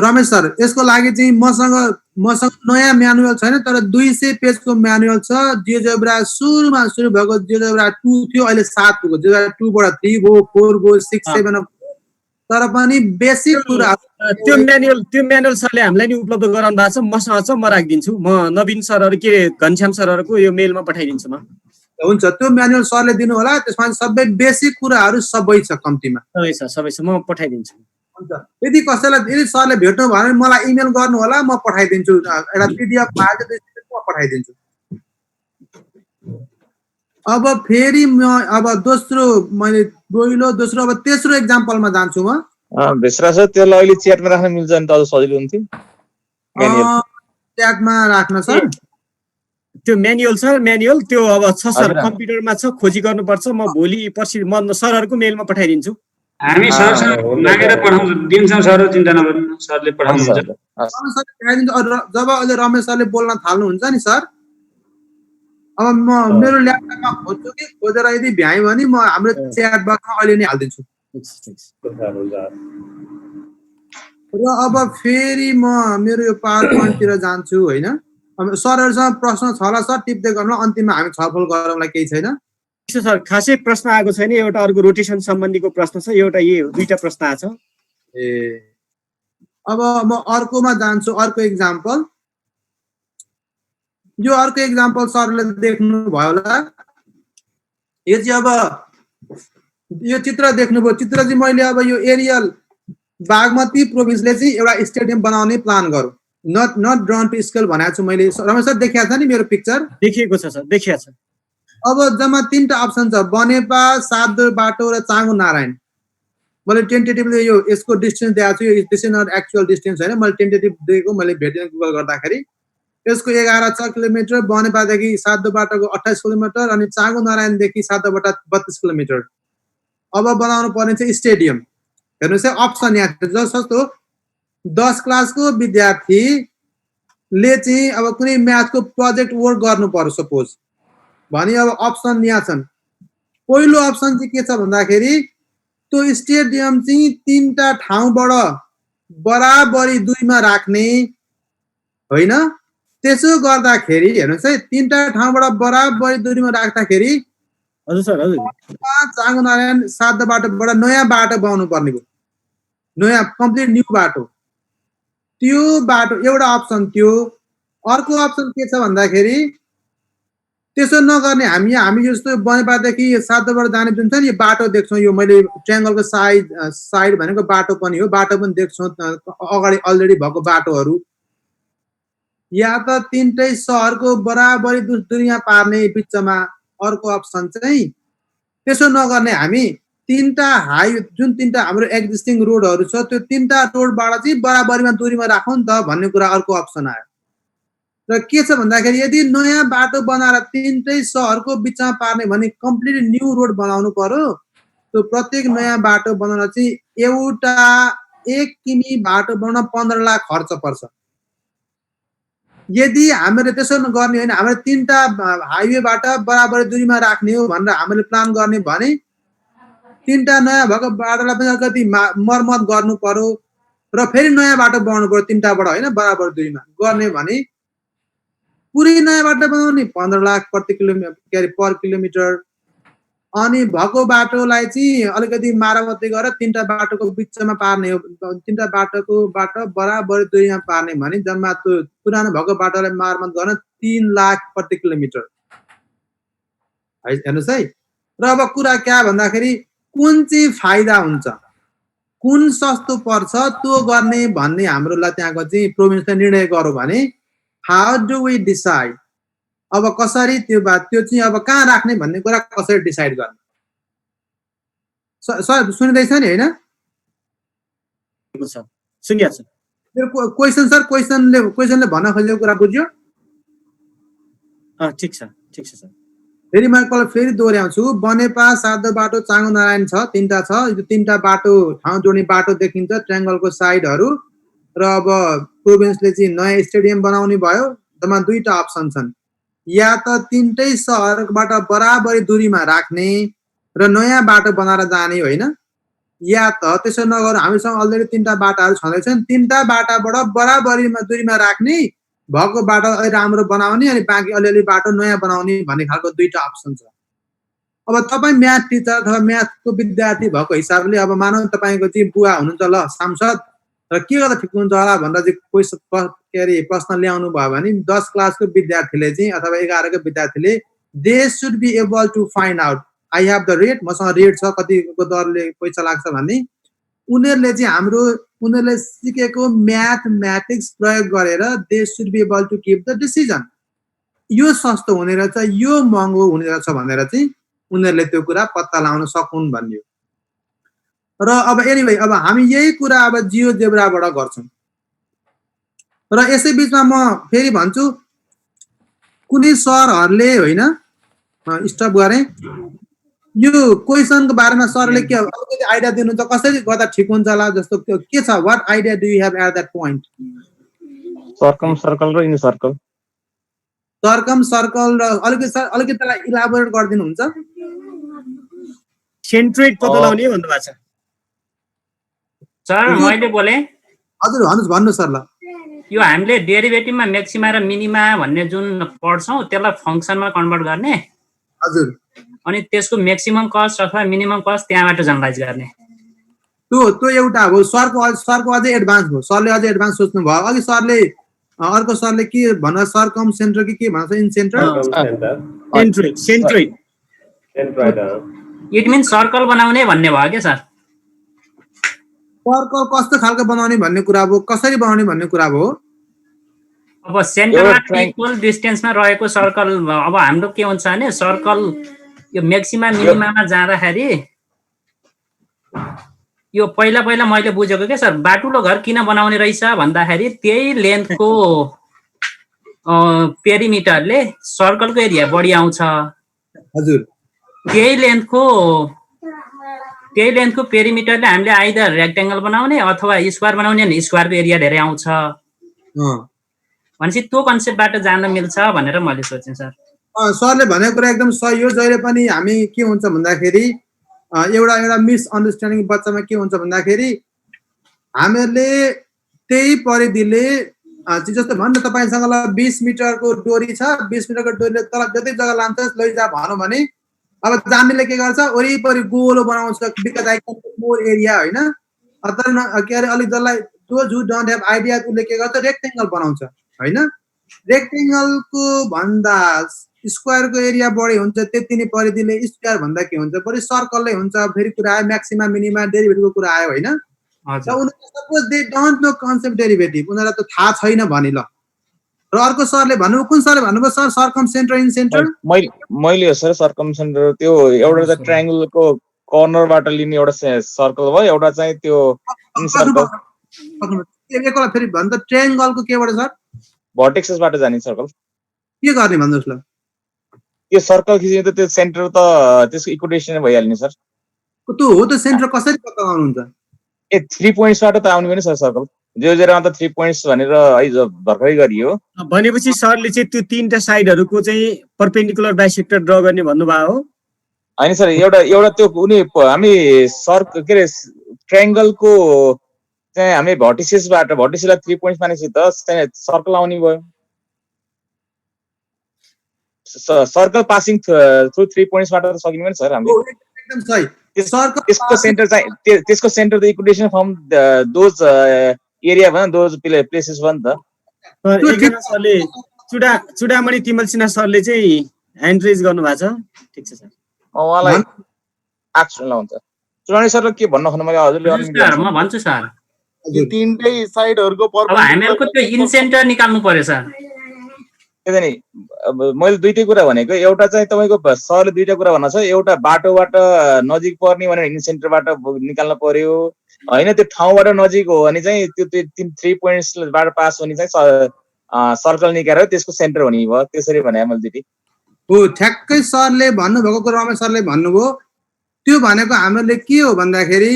रमेश सर यसको लागि चाहिँ मसँग नयाँ म्यानुअल छैन तर 200 पेजको म्यानुअल छ जियोजेब्रा सुरु भएको जियोजेब्रा 2 थियो अहिले 7 पुग्यो जियोजेब्रा 2 बाट 3 गयो 4 गयो 6 7 तर पनि बेसिक कुरा त्यो म्यानुअल सरले हामीलाई नि उपलब्ध गराउनु भएको छ मसँग छ म राखिदिन्छु म नवीन सरहरु के घनश्याम सरहरुको यो मेलमा पठाइदिन्छु म हुन्छ त्यो म्यानुअल सरले दिनु होला त्यसमा सबै बेसिक कुराहरु सबै छ कम्तिमा सबै छ म पठाइदिन्छु हुन्छ यदि कसैलाई यदि सरले भेट्नु भयो भने मलाई इमेल गर्नु होला म पठाइदिन्छु एउटा पीडीएफ फाइल म पठाइदिन्छु अब फेरि अब दोस्रो अब तेस्रो एक्जाम्पलमा जान्छु म भेसरा सर त्यसलाई अहिले च्याटमा राख्न मिल्छ नि त अझ सजिलो हुन्थ्यो च्याटमा राख्न सर त्यो म्यानुअल त्यो अब छ सर कम्प्युटरमा छ खोजी गर्नुपर्छ म भोलि पर्सि म सरहरुको मेलमा पठाइदिन्छु हामी सरसँग मागेर पठाउँछौँ दिन्छौँ सर चिन्ता नगर्नु सरले पठाउनुहुन्छ जब अहिले रमेश सरले बोल्न थाल्नुहुन्छ नि सर अब म मेरो ल्यापटपमा खोज्छु कि खोजेर यदि भ्याएँ भने म हाम्रो च्याट बक्समा अहिले नै हाल्दिन्छु र अब फेरि म मेरो यो पावर पोइन्टतिर जान्छु हैन अब सरहरुसँग प्रश्न छ होला सर टिप्दै गर्नु अन्तिममा हामी छलफल गरौँला केही छैन सर खासै प्रश्न आएको छैन एउटा अर्को रोटेसन सम्बन्धीको प्रश्न छ एउटा यो दुईटा प्रश्न आछ अब म अर्कोमा जान्छु अर्को एक्जाम्पल यो अर्को एक्जाम्पल सरले देख्नु भयो होला यो चाहिँ अब यो चित्र देख्नुभयो चित्र चाहिँ मैले अब यो एरियल बागमती प्रोभिन्सले चाहिँ एउटा स्टेडियम बनाउने प्लान गरौँ नट ड्रन टु स्केल भनेको छु मैले रमेश सर देखिया छ नि मेरो पिक्चर देखिएको छ सर देखिया छ अब जम्मा 3टा अप्सन छ बनेपा सातदो बाटो र चाँगु नारायण मैले टेन्टेटिभली यो यसको डिस्टेन्स दिएको छु यो this is not actual distance हैन मैले टेन्टेटिभ दिएको मैले भेटेन गुगल गर्दाखेरि यसको 11 किलोमिटर बनेपादेखि सातदो बाटोको 28 किलोमिटर अनि चाँगु नारायणदेखि सातदो बाटा 32 किलोमिटर अब बनाउनु पर्ने चाहिँ स्टेडियम हेर्नुस् है अप्सन यहाँ जस्तो 10 क्लासको विद्यार्थीले चाहिँ अब कुनै म्याथको प्रोजेक्ट वर्क गर्नु पर्यो सपोज भने अब अप्सन यहाँ छन् पहिलो अप्सन चाहिँ के छ भन्दाखेरि त्यो स्टेडियम चाहिँ 3टा ठाउँबाट बराबरी दुईमा राख्ने हैन त्यसो गर्दाखेरि हेर्नुस् है 3टा ठाउँबाट बराबरी दुरीमा राख्दाखेरि हजुर सर हजुर चाँगु नारायण सातदो बाटोबाट नयाँ बाटो बनाउनु पर्ने भयो नयाँ कम्प्लिट न्यू बाटो त्यो बाटो एउटा अप्सन त्यो अर्को अप्सन के छ भन्दाखेरि त्यसो नगर्ने हामी जस्तो बनेपादेखि सातदोबाट जाने जुन छ नि यो बाटो देख्छौँ यो मैले ट्रायंगलको साइड भनेको बाटो पनि हो बाटो पनि देख्छौँ अगाडि अलरेडी भएको बाटोहरू या त 3टै शहरको बराबरी दूरीमा पार्ने बिचमा अर्को अप्सन चाहिँ त्यसो नगर्ने हामी 3टा जुन 3टा हाम्रो एक्जिस्टिङ रोडहरू छ त्यो 3टा रोडबाट चाहिँ बराबरीमा दूरीमा राखौँ नि त भन्ने कुरा अर्को अप्सन आयो र के छ भन्दाखेरि यदि नयाँ बाटो बनाएर 3टै शहरको बिचमा पार्ने भने कम्प्लिटली न्यू रोड बनाउनु पर्यो त्यो प्रत्येक नयाँ बाटो बनाउन चाहिँ एउटा 1 किमी बाटो बनाउन 15 लाख खर्च पर्छ यदि हामीले त्यसो गर्ने होइन हामीले 3टा हाइवेबाट बराबरी दूरीमा राख्ने हो भनेर हामीले प्लान गर्ने भने 3टा नयाँ भएको बाटोलाई पनि अलिकति मर्मत गर्नु पर्यो र फेरि नयाँ बाटो बनाउनु पर्यो 3टाबाट होइन बराबर दूरीमा गर्ने भने पुरै नयाँ बाटो बनाउने 15 लाख पर किलोमिटर अनि भएको बाटोलाई चाहिँ अलिकति मरामती गरेर 3टा बाटोको बिचमा पार्ने हो 3टा बाटोकोबाट बराबर दूरीमा पार्ने भने जम्मा त्यो पुरानो भएको बाटोलाई मर्मत गर्न 3 लाख प्रति किलोमिटर हेर्नुहोस् है र अब कुरा क्या भन्दाखेरि कुन चाहिँ फाइदा हुन्छ कुन सस्तो पर्छ त्यो गर्ने भन्ने हाम्रोलाई त्यहाँको चाहिँ प्रोभिन्सले निर्णय गर्यो भने हाउ डु वी डिसाइड अब कसरी त्यो चाहिँ अब कहाँ राख्ने भन्ने कुरा कसरी डिसाइड गर्ने सर सुन्दैछ नि होइन सुनिहाल्छ क्वेसन सर क्वेसनले भन्न खोजेको कुरा बुझ्यो ठिक छ सर फेरि म एकपल्ट फेरि दोहोऱ्याउँछु बनेपा सातो बाटो चाँगो नारायण छ तीनटा छ यो तीनटा बाटो ठाउँ जोड्ने बाटो देखिन्छ ट्रायङ्गलको साइडहरू र अब प्रोभिन्सले चाहिँ नयाँ स्टेडियम बनाउने भयो जम्मा दुईटा अप्सन छन् या त तीनटै सहरबाट बराबरी दूरीमा राख्ने र नयाँ बाटो बनाएर जाने होइन या त त्यसो नगर हामीसँग अलरेडी तीनटा बाटाहरू छँदैछन् तीनटा बाटाबाट बराबरीमा दूरीमा राख्ने भएको बाटो राम्रो बनाउने अनि बाँकी अलिअलि बाटो नयाँ बनाउने भन्ने खालको दुईटा अप्सन छ अब तपाईँ म्याथ टिचर अथवा म्याथको विद्यार्थी भएको हिसाबले अब मानव तपाईँको चाहिँ बुवा हुनुहुन्छ ल सांसद र के गर्दा ठिक हुन्छ होला भनेर चाहिँ प्रश्न ल्याउनु भयो भने 10 क्लासको विद्यार्थीले चाहिँ अथवा 11 को विद्यार्थीले they should be able to find out I have the rate मसँग रेट छ कतिको दरले पैसा लाग्छ भन्ने उनीहरूले चाहिँ उनीहरूले सिकेको म्याथमेटिक्स प्रयोग गरेर they should be able to give the decision यो सस्तो हुने रहेछ यो महँगो हुने रहेछ भनेर चाहिँ उनीहरूले त्यो कुरा पत्ता लगाउन सकुन् भन्ने र अब एनिवे अब हामी यही कुरा अब जियो जेब्राबाट गर्छौँ र यसै बिचमा म फेरि भन्छु कुनै सरहरूले होइन स्टप गरे यो क्वेसनको बारेमा सरले के अलिकति आइडिया दिनुहुन्छ कसरी गर्दा ठिक हुन्छ होला जस्तो के छ what idea do you have at that point circumcircle र इन सर्कल सर्कम सर्कल र अलिकति त्यसलाई इलाबोरेट गरिदिनु हुन्छ सेन्ट्रोइड पत्ता लगाउने भन्नुभएको छ सर मैले बोले हजुर भन्नु सर ल यो हामीले डेरिभेटिभमा म्याक्सिमा र मिनिमा भन्ने जुन पढ्छौं त्यसलाई फंक्सनमा कन्भर्ट गर्ने हजुर अनि त्यसको म्याक्सिमम कस्ट अथवा मिनिमम कस्ट त्यहाँबाट जनरलाइज गर्ने त्यो एउटा हो सरको अझै एडभान्स भयो सरले अझै एडभान्स सोच्नु भयो अघि सरले अर्को सरले के भन्न सर्कम सेन्टर के भन्छ in centre centroid it means circle बनाउने भन्ने भयो के सर सर्कल कस्तो खालको बनाउने भन्ने कुरा भयो कसरी बनाउने भन्ने कुरा भयो अब सेन्टरमा इक्वल डिस्टेन्समा रहेको सर्कल अब हाम्रो के हुन्छ भने सर्कल यो म्याक्सिमा मिनिमामा जाँदाखेरि यो पहिला मैले बुझेको के सर बाटुलो घर किन बनाउने रहेछ भन्दाखेरि त्यही लेन्थको पेरिमिटरले सर्कलको एरिया बढी आउँछ हजुर त्यही लेन्थको पेरिमिटरले हामीले आइदर रेक्टेंगल बनाउने अथवा स्क्वायर बनाउने अनि स्क्वायरको एरिया धेरै आउँछ भनेपछि त्यो कन्सेप्टबाट जान मिल्छ भनेर मैले सोचेँ सर सरले भनेको कुरा एकदम सही हो जहिले पनि हामी के हुन्छ भन्दाखेरि एउटा मिसअन्डरस्ट्यान्डिङ बच्चामा के हुन्छ भन्दाखेरि हामीहरूले त्यही परिधिले जस्तो भन्नु तपाईसँग 20 मिटरको डोरी छ 20 मिटरको डोरीले तल जति जग्गा लान्छ लैजा भनौँ भने अब जान्नेले के गर्छ वरिपरि गोलो बनाउँछ because I can more area होइन तर के अरे अलिक जसलाई those who don't have idea उसले के गर्छ रेक्टेंगल बनाउँछ होइन रेक्टेंगलको भन्दा स्क्वायरको एरिया बढी हुन्छ त्यति नै परिधिले स्क्वायर भन्दा के हुन्छ बढी सर्कलले हुन्छ फेरि कुरा आयो म्याक्सिमा मिनिमा डेरिभेटिभको कुरा आयो होइन suppose they don't know concept derivative उनीहरूलाई त थाहा छैन भने ल र अर्को सरले भन्नु कुन सरले भन्नुभयो sir circum centre in centre मैले सर सर्कम सेन्टर त्यो एउटा चाहिँ ट्रायंगलको कर्नरबाट लिने एउटा सर्कल भयो एउटा चाहिँ त्यो इन सर्कल एकला फेरि भन्दा ट्रायंगलको केबाट सर भर्टेक्सबाट जाने सर्कल के गर्ने भन्नुस् ल त्यो सर्कल खिच्ने त त्यो सेन्टर त त्यसको इक्वेसन भइहाल्ने सर त्यो हो त सेन्टर कसरी पत्ता लगाउनुहुन्छ 3 पोइन्ट्सबाट त आउने पनि सर सर्कल जेरोमा त 3 पोइन्ट्स भनेर है भर्खरै गरियो भनेपछि सरले चाहिँ त्यो तीनटा साइडहरुको चाहिँ परपेन्डिकुलर बाइसेक्टर ड्रा गर्ने भन्नुभयो हो हैन सर एउटा त्यो कुनै हामी सर्कल के रे ट्रायंगलको चाहिँ हामी भर्टिसेसलाई 3 पोइन्ट्स मानेपछि त सर्कल आउने भयो सर्कल पासिङ थ्रु 3 पोइन्ट्सबाट त सकिने पनि सर हामीले एकदम सही त्यसको सेन्टर चाहिँ त्यसको centre the equation from those area भन दोज प्लेसेस भन त एकजना सरले चुडामणि तिमल सिन्हा सरले चाहिँ ह्यान्ड रेज गर्नु भएको छ ठीक छ सर उहाँलाई आक्सन हुन्छ चुनावी सर के भन्न खोज्नु मैले हजुरले सर म भन्छु सर यो तीनटै साइडहरुको अब हामीहरुको त्यो इन सेन्टर निकाल्नु पर्यो सर त्यही त नि अब मैले दुईटै कुरा भनेको एउटा चाहिँ तपाईको सरले दुईटा कुरा भन्न छ एउटा बाटोबाट नजिक पर्ने भनेर इन सेन्टरबाट निकाल्न पर्यो हैन त्यो ठाउँबाट नजिक हो भने चाहिँ त्यो 3 पोइन्ट्सबाट पास हुने चाहिँ सर्कल निकालेर त्यसको सेन्टर हुने भयो त्यसरी भने मैले दुईटै हो ठ्याक्कै सरले भन्नुभएको कुरा रमेश सरले भन्नुभयो त्यो भनेको हामीले के हो भन्दाखेरि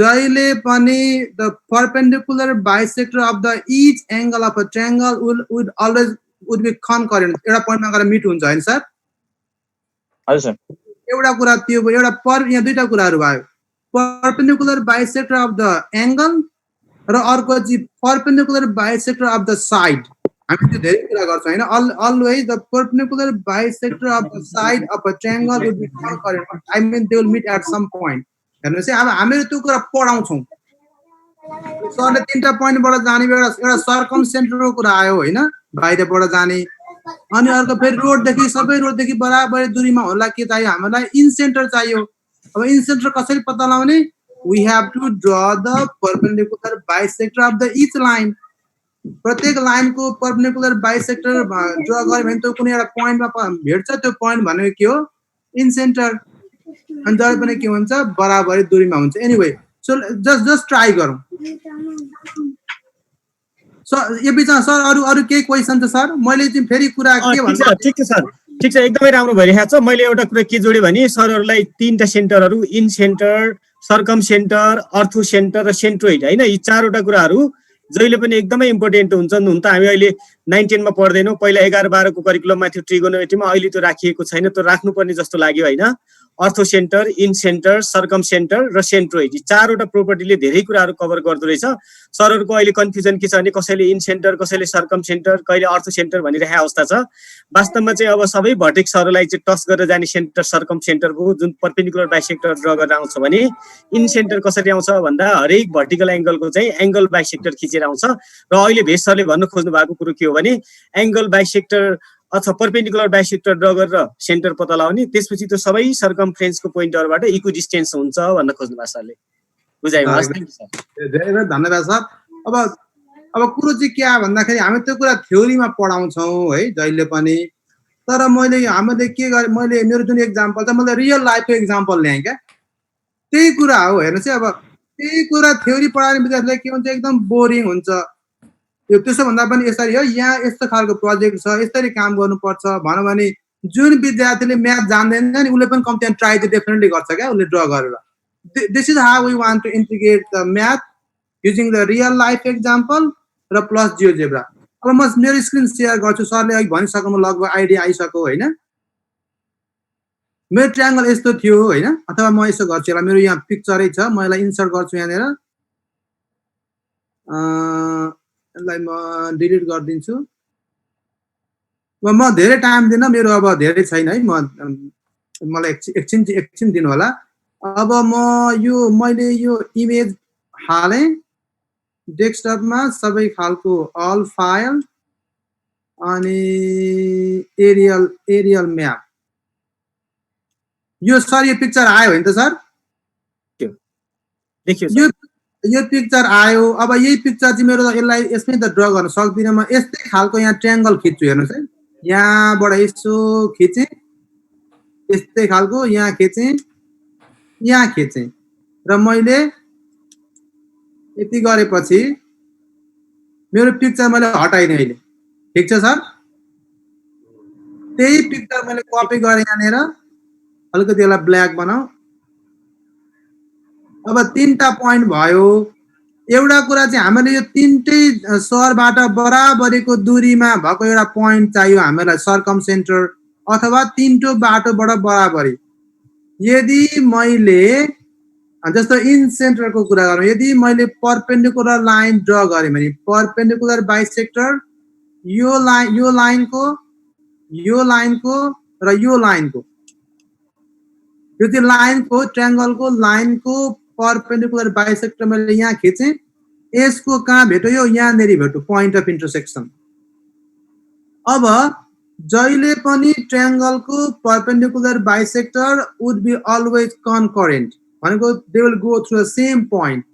जहिले पनि the perpendicular bisector of the each angle of a triangle would always would be concurrent एउटा पोइन्टमा गएर मिट हुन्छ हैन सर हजुर सर एउटा कुरा त्यो भयो एउटा यहाँ दुईटा कुराहरु भयो perpendicular bisector of the angle र अर्को चाहिँ perpendicular bisector of the side हामी त्यो धेरै कुरा गर्छौं हैन always the perpendicular bisector of the side of a triangle would be concurrent I mean they will meet at some point हेर्नुस् है अब हामीले त्यो कुरा पढाउँछौं सरले तीनटा पोइन्टबाट जाने एउटा सर्कम सेन्टरको कुरा आयो हैन बाहिरबाट जाने अनि अर्को फेरि रोडदेखि सबै रोडदेखि बराबर दूरीमा होला के चाहियो हामीलाई इन सेन्टर चाहियो अब इन सेन्टर कसरी पत्ता लगाउने we have to draw the perpendicular bisector of the each line प्रत्येक लाइनको परपेन्डिकुलर बाइसेक्टर ड्रा गर्यो भने त्यो कुनै एउटा पोइन्टमा भेट्छ त्यो पोइन्ट भनेको के हो इन सेन्टर अनि जहिले पनि के हुन्छ बराबरी दूरीमा हुन्छ एनीवे सो जस्ट ट्राई गरौँ सर यो बिचमा सर अरु केही क्वेशन छ सर मैले चाहिँ फेरि कुरा के भन्छु ठीक छ सर ठीक छ एकदमै राम्रो भइरहेको छ मैले एउटा कुरा के जोडे भने सरहरुलाई तीनटा सेन्टरहरु इन सेन्टर सर्कम सेन्टर अर्थो सेन्टर र सेन्ट्रोइड हैन यी चारवटा कुराहरु जहिले पनि एकदमै इम्पोर्टेन्ट हुन्छन् हुन त हामी अहिले 9 10 मा पढ्दैनौ पहिला 11 12 को करिकुलममा थियो ट्रिगोनोमेट्रीमा अहिले त्यो राखिएको छैन त्यो राख्नुपर्ने जस्तो लाग्यो हैन अर्थो centre in centre circum centre र सेन्ट्रोइड यी चारवटा प्रोपर्टीले धेरै कुराहरु कभर गर्दो रहेछ सरहरुको अहिले कन्फ्युजन के छ भने कसैले इन सेन्टर कसैले सर्कम सेन्टर कहिले अर्थो सेन्टर भनिरहेको अवस्था छ वास्तवमा चाहिँ अब सबै भर्टेक्सहरुलाई चाहिँ टच गरेर जाने सेन्टर सर्कम सेन्टर हो जुन परपेन्डिकुलर बाइसेक्टर ड्रा गरेर आउँछ भने इन सेन्टर कसरी आउँछ भन्दा हरेक भर्टिकल एंगलको चाहिँ एंगल बाइसेक्टर खिचेर आउँछ र अहिले भेष सरले भन्न खोज्नु भएको कुरो के हो भने एंगल बाइसेक्टर अथवा परपेन्डिकुलर बाइसेक्टर ड्रा गरेर सेन्टर पत्ता लगाउने त्यसपछि त्यो सबै सर्कमफ्रेन्सको पोइन्टहरुबाट इक्वल डिस्टेन्स हुन्छ भन्न खोज्नु भएको सरले बुझाइमा धेरै धेरै धन्यवाद सर अब कुरो चाहिँ के आ भन्दाखेरि हामी त्यो कुरा थ्योरीमा पढाउँछौं है जहिले पनि तर हामीले के गरे मैले मेरो जुन एक्जाम्पल छ मैले रियल लाइफको एक्जाम्पल ल्याएँ क्या त्यही कुरा हो हेर्नुस् है अब त्यही कुरा थ्योरी पढाउने विद्यार्थीलाई के हुन्छ एकदम बोरिङ हुन्छ यो त्यसो भन्दा पनि यसरी हो यहाँ यस्तो खालको प्रोजेक्ट छ यसरी काम गर्नुपर्छ भन्यो भने जुन विद्यार्थीले म्याथ जान्दैन नि उसले पनि कम्ती ट्राई चाहिँ डेफिनेटली गर्छ क्या उसले ड्रा गरेर this is how we want to integrate the math using the real life example र प्लस जियोजेब्रा अब म मेरो स्क्रिन शेयर गर्छु सरले अघि भनिसक्नु लगभग आइडिया आइसक्यो हैन मेरो ट्रायंगल यस्तो थियो हैन अथवा म यसो गर्छु होला मेरो यहाँ पिक्चरै छ म यसलाई इन्सर्ट गर्छु यहाँनेर यसलाई म डिलिट गरिदिन्छु म धेरै टाइम दिन मेरो अब धेरै छैन है मलाई एकछिन दिनु होला अब मैले यो इमेज हाले डेस्कटपमा सबै खालको अल फाइल अनि एरियल म्याप यो सर यो पिक्चर आयो हैन त सर देखियो यो पिक्चर आयो अब यही पिक्चर चाहिँ मेरो यसलाई यसमै त ड्रा गर्न सक्दिन म यस्तै खालको यहाँ ट्रायंगल खिच्छु हेर्नुस् है यहाँबाट यसो खिचे यस्तै खालको यहाँ खिचे र मैले यति गरेपछि मेरो पिक्चर मैले हटाइदिएँ अहिले ठीक छ सर त्यही पिक्चर मैले कपी गरेँ यहाँनेर अलिकति यसलाई ब्ल्याक बनाऊ अब तीनटा पोइन्ट भयो एउटा कुरा चाहिँ हामीले यो तीनटै सरबाट बराबरीको दूरीमा भएको एउटा पोइन्ट चाहियो हामीलाई सर्कम सेन्टर अथवा तीनटो बाटोबाट बराबरी यदि मैले जस्तो इन सेन्टरको कुरा गरौँ यदि मैले परपेन्डिकुलर लाइन ड्रा गरेँ भने परपेन्डिकुलर बाइसेक्टर यो लाइनको र यो लाइनको यो चाहिँ लाइनको ट्रायंगलको लाइनको परपेन्डिकुलर बाइसेक्टर मैले यहाँ खिचे यसको कहाँ भेट्यो यो यहाँनेरि भेट्यो पोइन्ट अफ इन्टरसेक्सन अब जहिले पनि ट्रायंगलको perpendicular bisector would be always concurrent भनेको they will go through the same point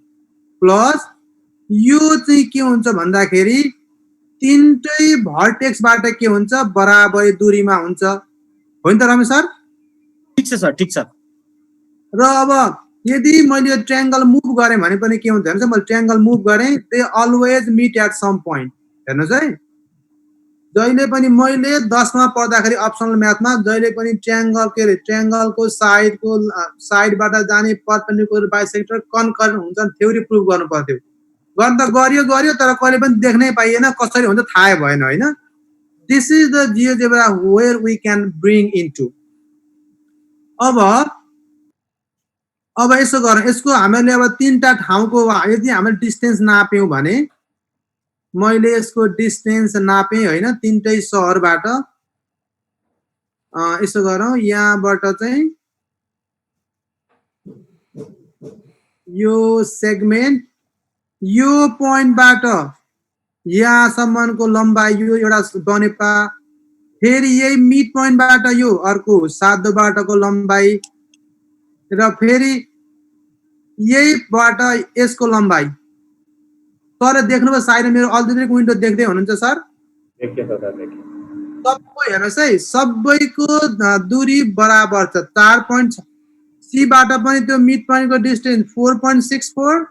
plus यो चाहिँ के हुन्छ भन्दाखेरि तीनटै भर्टेक्सबाट के हुन्छ बराबरी दूरीमा हुन्छ हो नि त रमेश सर? ठिक छ सर, ठिक छ। र अब यदि मैले ट्रायंगल मुभ गरेँ भने पनि के हुन्छ हेर्नुस्, मैले ट्रायंगल मुभ गरेँ they always meet at some point. हेर्नुस् है, जहिले पनि मैले 10 मा पढ्दाखेरि अप्सनल म्याथमा जहिले पनि ट्रायंगल के रे ट्रायंगलको साइडबाट जाने परपेन्डिकुलर बाइसेक्टर कन्करेन्ट हुन्छ थ्योरी प्रुभ गर्नु पर्थ्यो। गर्न त गरियो तर कहिले पनि देख्नै पाइएन, कसरी हुन्छ थाहै भएन हैन। This is the GeoGebra where we can bring into. अब यसो गरौँ, यसको हामीले अब तीनटा ठाउँको यदि हामीले डिस्टेन्स नाप्यौं भने मैले यसको डिस्टेन्स नापेँ हैन तीनटै शहरबाट। यसो गरौँ, यहाँबाट चाहिँ यो सेगमेन्ट यो पोइन्टबाट यहाँसम्मको लम्बाइ यो एउटा बनेपा, फेरि यही मिड पोइन्टबाट यो अर्को 7 बाटोको लम्बाइ र फेरि यहीबाट यसको लम्बाइ। तर देख्नुभयो साइडमा मेरो अल्जेब्रिक विन्डो देख्दै हुनुहुन्छ सर? देखेँ सर, देखेँ। सबै हेर्नुहोस् है, सबैको दूरी बराबर छ। 4 पोइन्ट सीबाट पनि त्यो मिड पोइन्टको डिस्टेन्स 4.64।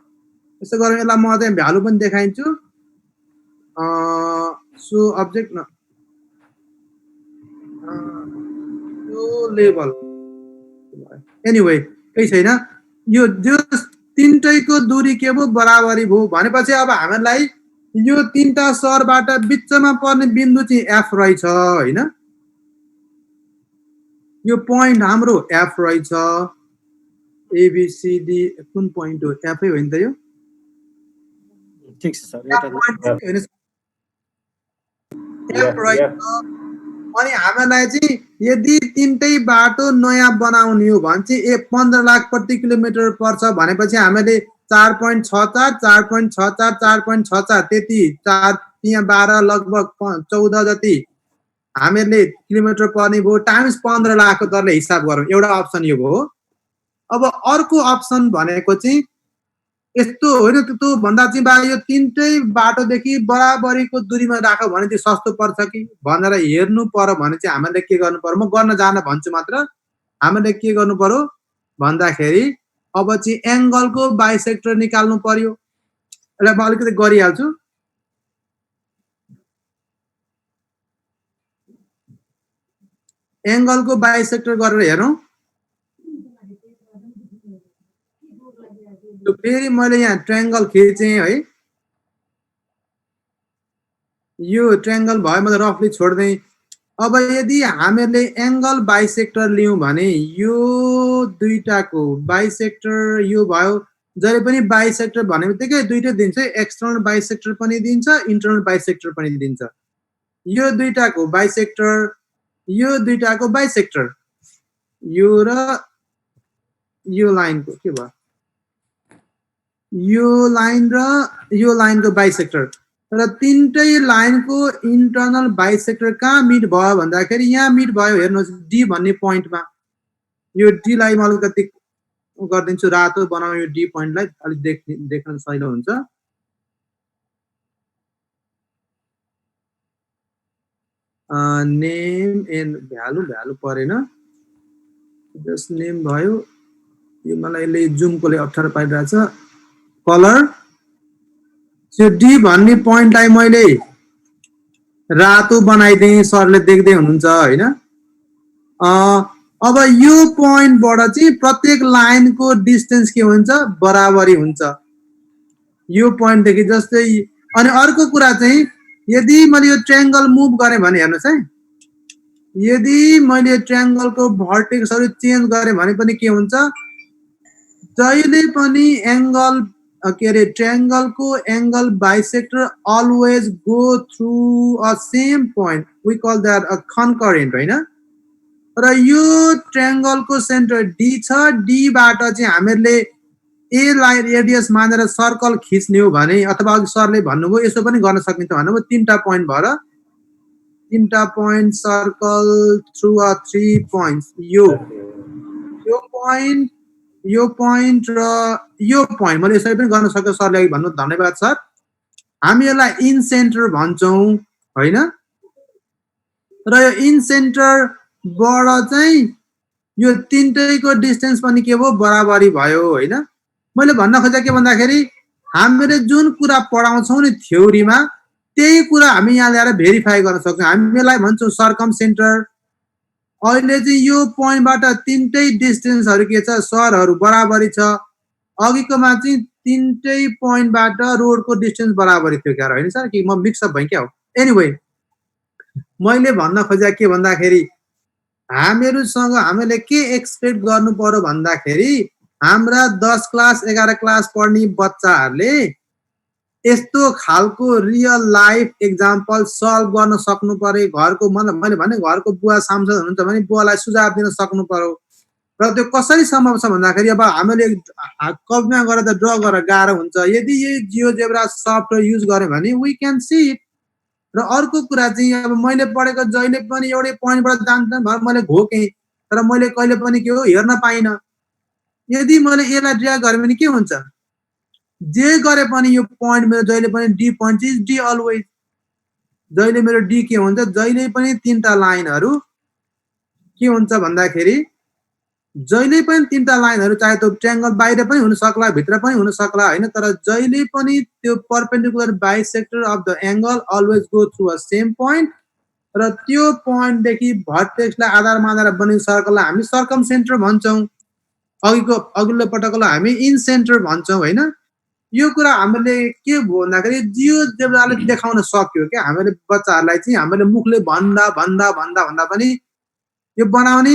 यसो गरौँ, यसलाई म चाहिँ भ्यालु पनि देखाइन्छु। सो अब्जेक्ट न यो लेभल एनीवे केही छैन। यो जो तीनटैको दूरी के भयो बराबरी भयो भनेपछि अब हामीलाई यो तीनटा शहरबाट बिचमा पर्ने बिन्दु चाहिँ एफ रहेछ हैन। यो पोइन्ट हाम्रो एफ रहेछ। एबीसीडी कुन पोइन्ट हो? एफ हो नि त यो? ठिक छ सर, एफ रहेछ। अनि हामीलाई चाहिँ यदि तीनटै बाटो नयाँ बनाउने हो भने चाहिँ 15 लाख प्रति किलोमिटर पर्छ भनेपछि हामीले 4.64 4.64 4.64 त्यति 4 यहाँ 12 लगभग 14 जति हामीले किलोमिटर पर्ने भयो टाइम्स 15 लाखको दरले हिसाब गरौँ। एउटा अप्सन यो भयो। अब अर्को अप्सन भनेको चाहिँ यस्तो होइन, त्यो भन्दा चाहिँ बा यो तीनटै बाटोदेखि बराबरीको दूरीमा राख भने चाहिँ सस्तो पर्छ कि भनेर हेर्नु पर्यो भने चाहिँ हामीले के गर्नु पर्यो, म गर्न जान भन्छु मात्र। हामीले के गर्नु पर्यो भन्दाखेरि अब चाहिँ एंगलको बाइसेक्टर निकाल्नु पर्यो। यसलाई म अलिकति गरिहाल्छु। एंगलको बाइसेक्टर गरेर हेरौँ। तो फेरि मैले यहाँ ट्रायंगल खिचेँ है, यो ट्रायंगल भयो, मैले रफली छोड्दै। अब यदि हामीले एंगल बाइसेक्टर लियौं भने यो दुईटाको बाइसेक्टर यो भयो। जहिले पनि बाइसेक्टर भन्ने बित्तिकै दुईटै दिन्छ, एक्सटर्नल बाइसेक्टर पनि दिन्छ, इन्टरनल बाइसेक्टर पनि दिन्छ। यो दुईटाको बाइसेक्टर, यो दुईटाको बाइसेक्टर, यो र यो लाइनको के भयो, यो लाइन र यो लाइनको बाइसेक्टर। र तीनटै लाइनको इन्टरनल बाइसेक्टर कहाँ मिट भयो भन्दाखेरि यहाँ मिट भयो। हेर्नुहोस् डी भन्ने पोइन्टमा। यो डी लाई म अलिकति गरिदिन्छु, रातो बनाऊ यो डी पोइन्टलाई, अलिक देख्न सजिलो हुन्छ। नेम एन्ड भ्यालु परेन, जस्ट नेम भयो। यो मलाई यसले जुमकोले अप्ठ्यारो पारिरहेछ। कलर यो डी भन्ने पोइन्टलाई मैले रातो बनाइदिएँ, सरले देख्दै हुनुहुन्छ हैन। अब यो पोइन्टबाट चाहिँ प्रत्येक लाइनको डिस्टेन्स के हुन्छ बराबरी हुन्छ यो पोइन्टदेखि। जस्तै अनि अर्को कुरा चाहिँ यदि मैले यो ट्रायंगल मुभ गरेँ भने हेर्नुहोस् है, यदि मैले ट्रायंगलको भर्टेक्सहरु चेन्ज गरेँ भने पनि के हुन्छ, जहिले पनि एंगल के अरे ट्रायंगलको angle bisector always go through a same point, we call that a concurrent हैन। र यो ट्रायंगलको सेन्टर डी छ, डी बाट चाहिँ हामीले ए लाइन रेडियस मानेर सर्कल खिच्ने हो भने, अथवा अघि सरले भन्नुभयो यसो पनि गर्न सकिन्छ भन्नुभयो, तीनटा पोइन्ट भएर तीनटा point circle through a 3 points. यो पोइन्ट यो पोइन्ट र यो पोइन्ट मैले यसरी पनि गर्न सक्छु सरले भन्नु धन्यवाद सर। हामी यसलाई इन सेन्टर भन्छौँ होइन र यो इन सेन्टरबाट चाहिँ यो तीनटैको डिस्टेन्स पनि के भयो बराबरी भयो होइन। मैले भन्न खोजेको के भन्दाखेरि हामीले जुन कुरा पढाउँछौँ नि थ्योरीमा त्यही कुरा हामी यहाँ ल्याएर भेरिफाई गर्न सक्छौँ। हामी यसलाई भन्छौँ सर्कम सेन्टर। अहिले चाहिँ यो पोइन्टबाट तीनटै डिस्टेन्सहरू के छ सरहरू बराबरी छ। अघिकोमा चाहिँ तीनटै पोइन्टबाट रोडको डिस्टेन्स बराबरी थियो क्या होइन सर कि म मिक्सअप भएँ क्या हो। एनिवे मैले भन्न खोजेको के भन्दाखेरि हामीहरूसँग हामीले के एक्सपेक्ट गर्नु पर्यो भन्दाखेरि हाम्रा 10 क्लास 11 क्लास पढ्ने बच्चाहरूले यस्तो खालको रियल लाइफ एक्जाम्पल सल्भ गर्न सक्नु पर्यो। घरको मतलब मैले भने घरको बुवा सांसद हुनुहुन्छ भने बुवालाई सुझाव दिन सक्नु पर्यो र त्यो कसरी सम्भव छ भन्दाखेरि अब हामीले कपीमा गरेर त ड्र गरेर गाह्रो हुन्छ। यदि यो जियोजेब्रा सफ्टवेयर युज गर्यो भने वी क्यान सी इट। र अर्को कुरा चाहिँ अब मैले पढेको जहिले पनि एउटै पोइन्टबाट जान्छ भएर मैले घोकेँ तर मैले कहिले पनि के हो हेर्न पाइनँ। यदि मैले यसलाई ड्र्याग गरेँ भने के हुन्छ जे गरे पनि यो पोइन्ट मेरो जहिले पनि D point is D always. जहिले मेरो डी के हुन्छ जहिले पनि तीनटा लाइनहरू के हुन्छ भन्दाखेरि जहिले पनि तीनटा लाइनहरू चाहे त्यो ट्रायंगल बाहिर पनि हुन सक्ला भित्र पनि हुन सक्ला हैन तर जहिले पनि त्यो perpendicular bisector of the angle always go through a same point र त्यो पोइन्ट देखि भर्टेक्सलाई आधार मानेर बनेको सर्कललाई हामी सर्कम सेन्टर भन्छौं। अघिल्लो पटकलाई हामी इन सेन्टर भन्छौं हैन। यो कुरा हामीले के भन्दाखेरि जियोजेब्राले देखाउन सक्यो के हामीले बच्चाहरुलाई चाहिँ हामीले मुखले भन्दा पनि यो बनाउने